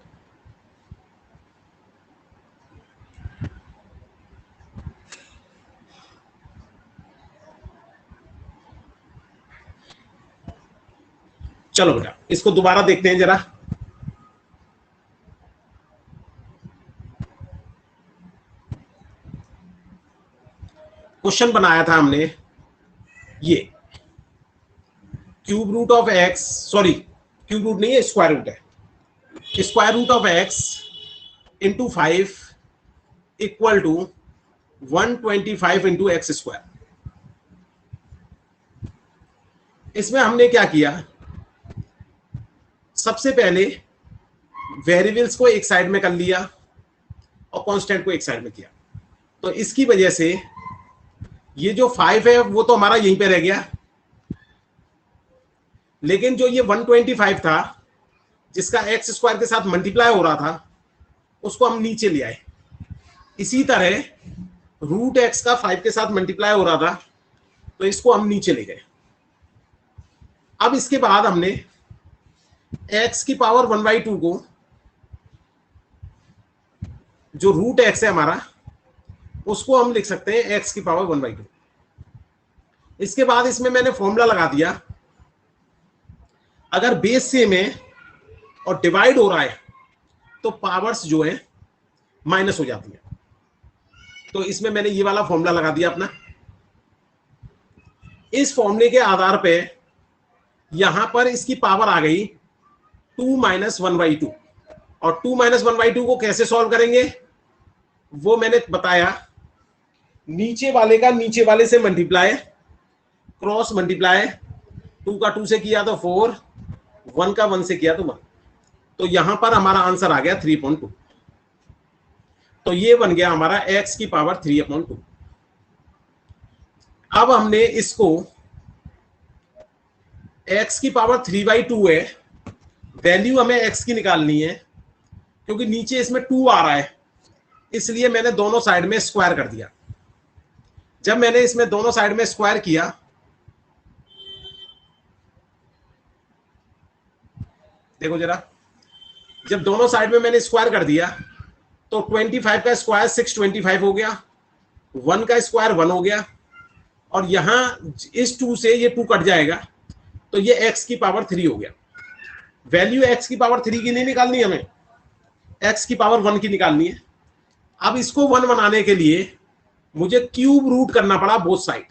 चलो बेटा इसको दोबारा देखते हैं जरा। क्वेश्चन बनाया था हमने ये cube root of x, sorry cube root नहीं है, स्क्वायर रूट है। Square root of x into 5 equal to 125 into x square. इसमें हमने क्या किया, सबसे पहले वेरिएबल्स को एक साइड में कर लिया और कांस्टेंट को एक साइड में किया। तो इसकी वजह से ये जो 5 है वो तो हमारा यहीं पे रह गया, लेकिन जो ये 125 था जिसका एक्स स्क्वायर के साथ मल्टीप्लाई हो रहा था उसको हम नीचे ले आए। इसी तरह रूट एक्स का 5 के साथ मल्टीप्लाई हो रहा था तो इसको हम नीचे ले गए। अब इसके बाद हमने x की पावर 1/2 को, जो रूट x है हमारा, उसको हम लिख सकते हैं x की पावर 1/2। इसके बाद इसमें मैंने फॉर्मूला लगा दिया, अगर बेस सेम है और डिवाइड हो रहा है तो पावर्स जो है माइनस हो जाती है। तो इसमें मैंने ये वाला फॉर्मूला लगा दिया अपना। इस फॉर्मूले के आधार पे यहां पर इसकी पावर आ गई 2 - 1/2, और 2 - 1/2 को कैसे सॉल्व करेंगे वो मैंने बताया। नीचे वाले का नीचे वाले से मल्टीप्लाई, क्रॉस मल्टीप्लाई, 2 का 2 से किया तो 4, 1 का 1 से किया तो 1। तो यहां पर हमारा आंसर आ गया 3/2। तो ये बन गया हमारा x की पावर 3/2। अब हमने इसको x की पावर 3/2 है, वैल्यू हमें x की निकालनी है, क्योंकि नीचे इसमें 2 आ रहा है इसलिए मैंने दोनों साइड में स्क्वायर कर दिया। जब मैंने इसमें दोनों साइड में स्क्वायर किया, देखो जरा, जब दोनों साइड में मैंने स्क्वायर कर दिया तो 25 का स्क्वायर 625 हो गया, 1 का स्क्वायर 1 हो गया, और यहां इस 2 से ये 2 कट जाएगा तो ये x की पावर 3 हो गया। वैल्यू x की पावर 3 की नहीं निकालनी, हमें x की पावर 1 की निकालनी है। अब इसको 1 बनाने के लिए मुझे क्यूब रूट करना पड़ा बोथ साइड।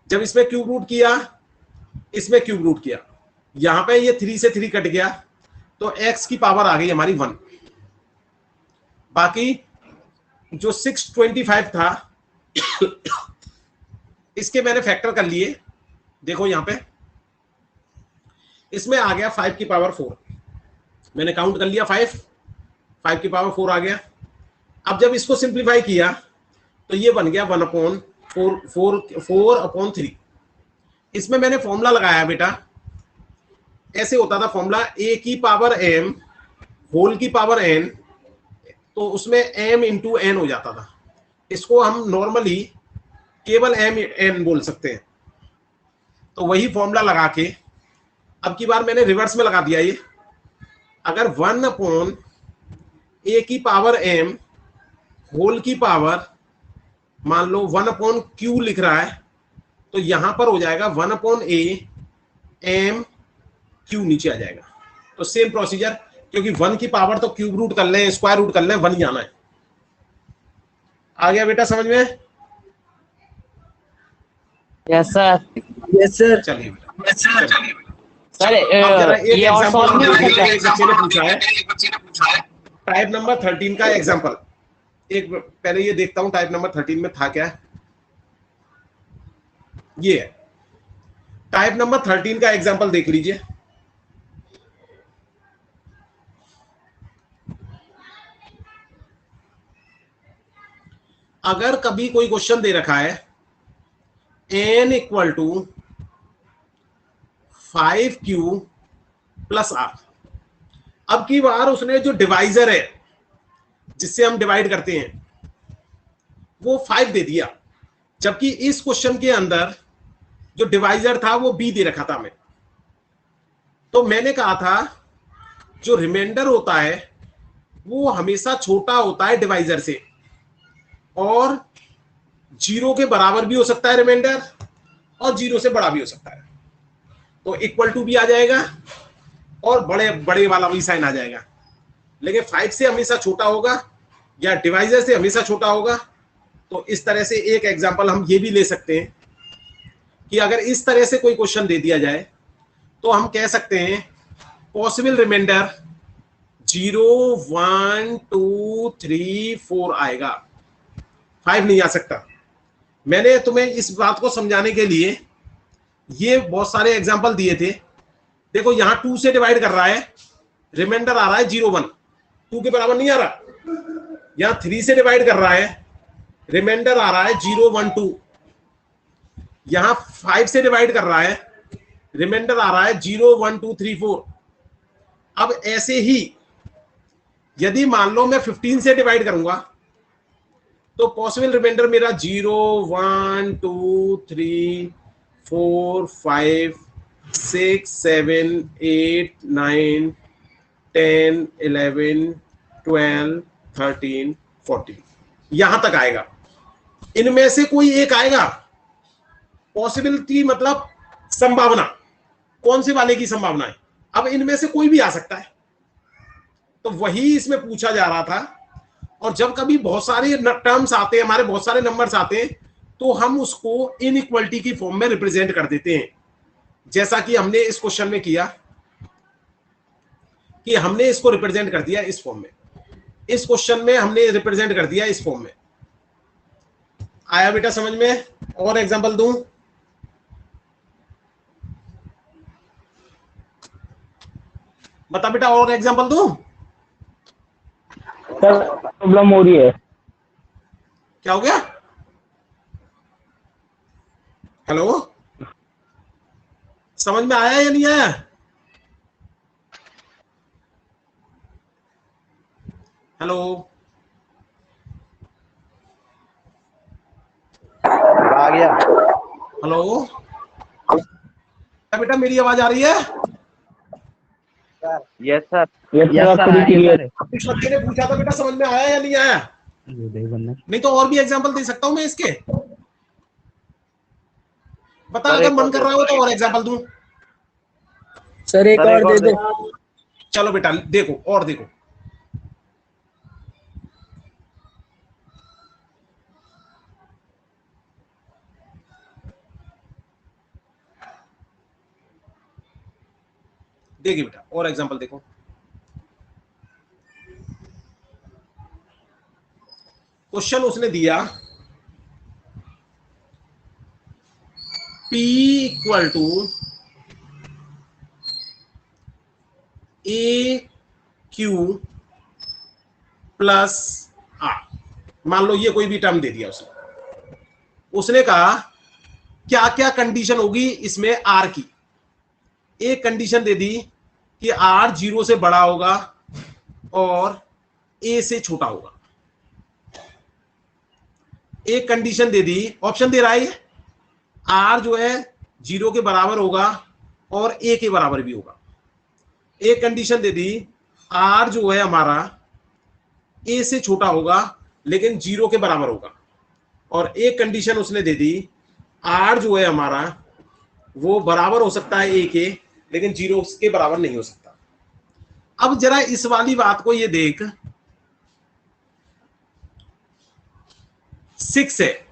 जब इसमें क्यूब रूट किया, इसमें क्यूब रूट किया, यहां पे ये 3 से 3 कट गया तो x की पावर आ गई हमारी 1। बाकी जो 625 था इसके मैंने फैक्टर कर लिए। देखो यहां पे इसमें आ गया 5 की पावर 4, मैंने काउंट कर लिया 5 की पावर 4 आ गया। अब जब इसको सिंप्लीफाई किया तो ये बन गया 1/4/3। इसमें मैंने फॉर्मूला लगाया बेटा, ऐसे होता था फॉर्मूला, a की पावर m होल की पावर n, तो उसमें m इंटू n हो जाता था। इसको हम नॉर्मली केवल m n बोल सकते हैं। तो वही फॉर्मूला लगा के अब की बार मैंने रिवर्स में लगा दिया ये, अगर 1/a की पावर m होल की पावर मान लो 1/q लिख रहा है, तो यहां पर हो जाएगा 1/a m q नीचे आ जाएगा। तो सेम प्रोसीजर, क्योंकि 1 की पावर तो क्यूब रूट कर लें, स्क्वायर रूट कर लें, 1 ही आना है। आ गया बेटा समझ में? Yes sir. Yes sir. चलिए बेटा, चलिए। सर अब जरा एक ये और एग्जांपल सॉल्व नहीं हो एक सकता? बच्चे ने पूछा है टाइप नंबर 13 का एग्जांपल। एक पहले ये देखता हूं टाइप नंबर 13 में था क्या। ये है टाइप नंबर 13 का एग्जांपल, देख लीजिए। अगर कभी कोई क्वेश्चन दे रखा है n equal to 5q plus r, अब की बार उसने जो डिवाइजर है जिससे हम डिवाइड करते हैं वो 5 दे दिया, जबकि इस क्वेश्चन के अंदर जो डिवाइजर था वो b दे रखा था हमें। तो मैंने कहा था जो रिमाइंडर होता है वो हमेशा छोटा होता है डिवाइजर से, और 0 के बराबर भी हो सकता है रिमाइंडर, और 0 से बड़ा भी हो सकता है। तो इक्वल टू भी आ जाएगा और बड़े बड़े वाला भी साइन आ जाएगा, लेकिन 5 से हमेशा छोटा होगा या डिवाइजर से हमेशा छोटा होगा। तो इस तरह से एक एग्जांपल हम ये भी ले सकते हैं कि अगर इस तरह से कोई क्वेश्चन दे दिया जाए तो हम कह सकते हैं पॉसिबल रिमाइंडर 0 1 2 3 4 आएगा, 5 नहीं आ सकता। मैंने तुम्हें इस बात को समझाने के लिए ये बहुत सारे एग्जांपल दिए थे। देखो यहां 2 से डिवाइड कर रहा है, रिमाइंडर आ रहा है 0 1, 2 के बराबर नहीं आ रहा। यहां 3 से डिवाइड कर रहा है, रिमाइंडर आ रहा है 0 1 2। यहां 5 से डिवाइड कर रहा है, रिमाइंडर आ रहा है 0 1 2 3 4। अब ऐसे ही यदि मान लो मैं 15 से डिवाइड करूंगा तो पॉसिबल रिमाइंडर मेरा 0 1 2 3 4 5 6 7 8 9 10 11 12 13 14 यहां तक आएगा। इनमें से कोई एक आएगा। पॉसिबिलिटी मतलब संभावना, कौन से वाले की संभावना है। अब इनमें से कोई भी आ सकता है, तो वही इसमें पूछा जा रहा था। और जब कभी बहुत सारे टर्म्स आते हैं, हमारे बहुत सारे नंबर्स आते हैं, तो हम उसको इनइक्वालिटी की फॉर्म में रिप्रेजेंट कर देते हैं, जैसा कि हमने इस क्वेश्चन में किया कि हमने इसको रिप्रेजेंट कर दिया इस फॉर्म में। इस क्वेश्चन में हमने रिप्रेजेंट कर दिया इस फॉर्म में। आया बेटा समझ में? और एग्जांपल दूं? बता बेटा, और एग्जांपल दूं? सर प्रॉब्लम हो रही है। क्या हो गया? हेलो, समझ में आया या नहीं आया? हेलो, आ गया। हेलो, क्या बेटा मेरी आवाज आ रही है? Yes sir. यस सर, आप थोड़ी क्लियर है। इस बच्चे ने पूछा था बेटा समझ में आया या नहीं आया? नहीं तो और भी एग्जांपल दे सकता हूं मैं इसके। बता, अगर मन कर रहा हो तो और एग्जांपल दूं। सर एक और दे दो। चलो बेटा देखो, और देखो। देखिए बेटा, और एग्जांपल देखो। क्वेश्चन उसने दिया P equal to AQ plus R। मान लो ये कोई भी टर्म दे दिया उसने कहा क्या क्या कंडीशन होगी इसमें R की। एक कंडीशन दे दी कि R 0 से बड़ा होगा और A से छोटा होगा। एक कंडीशन दे दी, ऑप्शन दे रहा है R जो है 0 के बराबर होगा और A के बराबर भी होगा। एक कंडीशन दे दी R जो है हमारा A से छोटा होगा लेकिन 0 के बराबर होगा। और एक कंडीशन उसने दे दी, आर जो है हमारा वो बराबर हो सकता है ए के, लेकिन 0 के बराबर नहीं हो सकता। अब जरा इस वाली बात को ये देख, 6 है,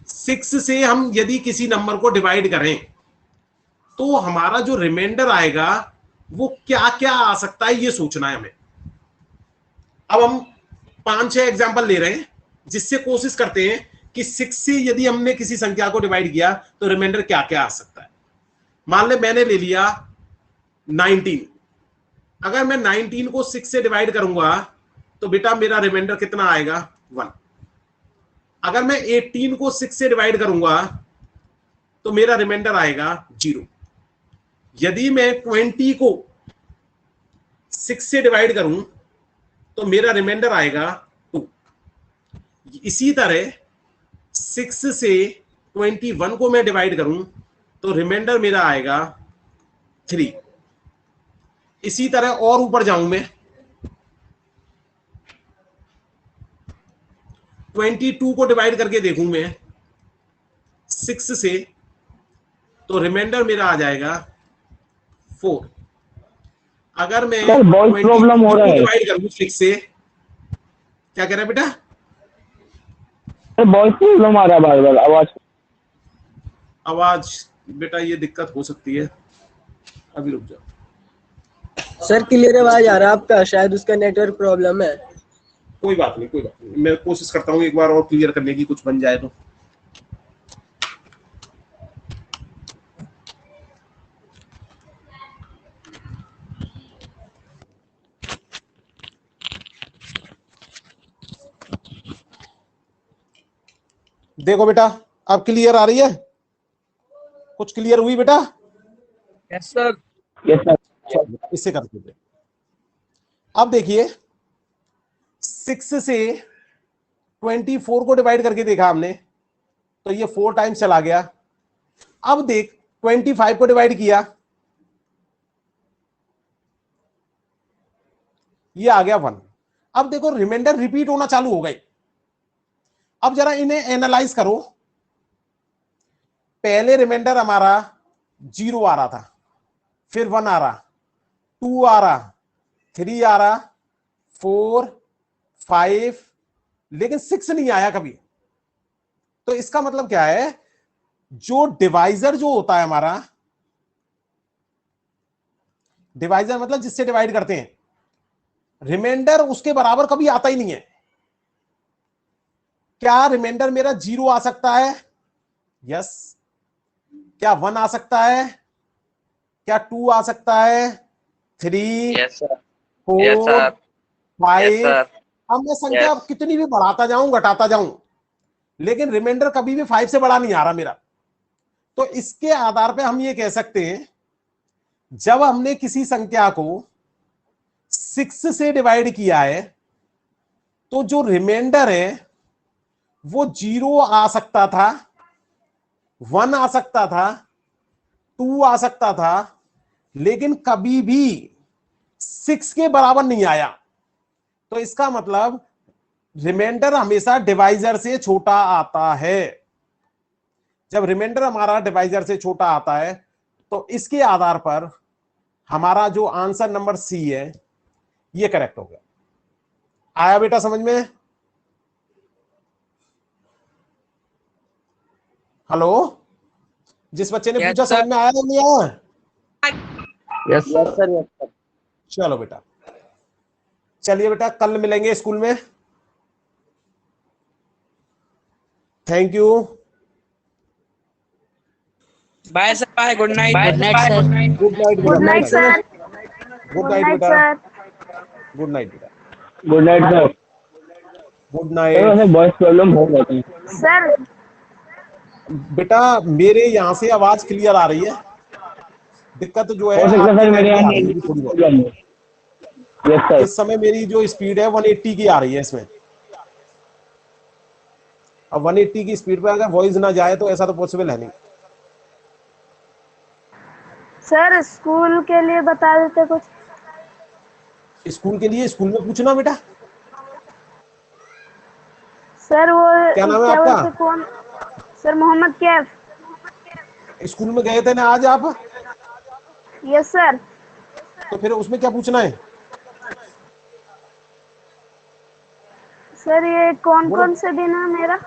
6 से हम यदि किसी नंबर को डिवाइड करें तो हमारा जो रिमाइंडर आएगा वो क्या क्या आ सकता है, ये सोचना है हमें। अब हम 5-6 एग्जांपल ले रहे हैं जिससे कोशिश करते हैं कि 6 से यदि हमने किसी संख्या को डिवाइड किया तो रिमाइंडर क्या क्या आ सकता है। मान ले मैंने ले लिया 19, अगर मैं 19 को 6 से डिवाइड करूंगा तो बेटा मेरा रिमाइंडर कितना आएगा, 1। अगर मैं 18 को 6 से डिवाइड करूंगा तो मेरा रिमाइंडर आएगा 0। यदि मैं 20 को 6 से डिवाइड करूं तो मेरा रिमाइंडर आएगा 2। इसी तरह 6 से 21 को मैं डिवाइड करूं तो रिमाइंडर मेरा आएगा 3। इसी तरह और ऊपर जाऊं मैं, 22 को डिवाइड करके देखूं मैं 6 से तो रिमाइंडर मेरा आ जाएगा 4। अगर मैं सर बहुत प्रॉब्लम हो रहा है, डिवाइड करूं 6 से, क्या कह रहा है बेटा? सर बहुत प्रॉब्लम आ रहा है, बार बार आवाज बेटा ये दिक्कत हो सकती है, अभी रुक जाओ। सर क्लियर आवाज आ रहा है आपका, शायद उसका नेटवर्क प्रॉब्लम है। कोई बात नहीं, कोई बात नहीं, मैं कोशिश करता हूँ एक बार और क्लियर करने की, कुछ बन जाए तो। देखो बेटा अब क्लियर आ रही है, कुछ क्लियर हुई बेटा? Yes sir. Yes sir. इससे कर देते। अब देखिए 6 से 24 को डिवाइड करके देखा हमने तो ये 4 टाइम्स चला गया। अब देख 25 को डिवाइड किया, ये आ गया 1। अब देखो रिमाइंडर रिपीट होना चालू हो गई। अब जरा इन्हें एनालाइज करो, पहले रिमाइंडर हमारा 0 आ रहा था, फिर 1 आ रहा, 2 आ रहा, 3 आ रहा, 4, 5, लेकिन 6 नहीं आया कभी। तो इसका मतलब क्या है, जो डिवाइजर जो होता है हमारा, डिवाइजर मतलब जिससे डिवाइड करते हैं, रिमाइंडर उसके बराबर कभी आता ही नहीं है। क्या रिमाइंडर मेरा 0 आ सकता है? यस। क्या 1 आ सकता है? क्या 2 आ सकता है? 3, 4, 5। अब मैं संख्या कितनी भी बढ़ाता जाऊं घटाता जाऊं, लेकिन रिमाइंडर कभी भी 5 से बड़ा नहीं आ रहा मेरा। तो इसके आधार पे हम ये कह सकते हैं, जब हमने किसी संख्या को 6 से डिवाइड किया है तो जो रिमाइंडर है वो 0 आ सकता था, 1 आ सकता था, 2 आ सकता था, लेकिन कभी भी 6 के बराबर नहीं आया। तो इसका मतलब रिमाइंडर हमेशा डिवाइजर से छोटा आता है। जब रिमाइंडर हमारा डिवाइजर से छोटा आता है तो इसके आधार पर हमारा जो आंसर नंबर सी है ये करेक्ट हो गया। आया बेटा समझ में? हेलो, जिस बच्चे ने पूछा समझ में आया नहीं आया? Yes sir. चलो बेटा, चलिए बेटा, कल मिलेंगे स्कूल में। Thank you, bye sir, bye, good night. Good night sir. Good night, good night sir. Good night बेटा, गुड नाइट बेटा, good night sir. Good night. Voice problem हो जाती है सर। बेटा मेरे यहाँ से आवाज क्लियर आ रही है, दिक्कत जो है सर मेरे यहाँ थोड़ी बहुत। Yes sir. इस समय मेरी जो स्पीड है 180 की आ रही है इसमें। अब 180 की स्पीड पे अगर वॉइस ना जाए तो ऐसा तो पॉसिबल है नहीं। सर स्कूल के लिए बता देते कुछ। स्कूल के लिए स्कूल में पूछना बेटा। सर वो क्या नाम है क्या आपका? बोलते कौन? सर मोहम्मद कैफ। स्कूल में गए थे ना आज आप? Yes sir. तो फिर उसमें क्या पूछना है? सर ये कौन बोलो। कौन से दिन है मेरा?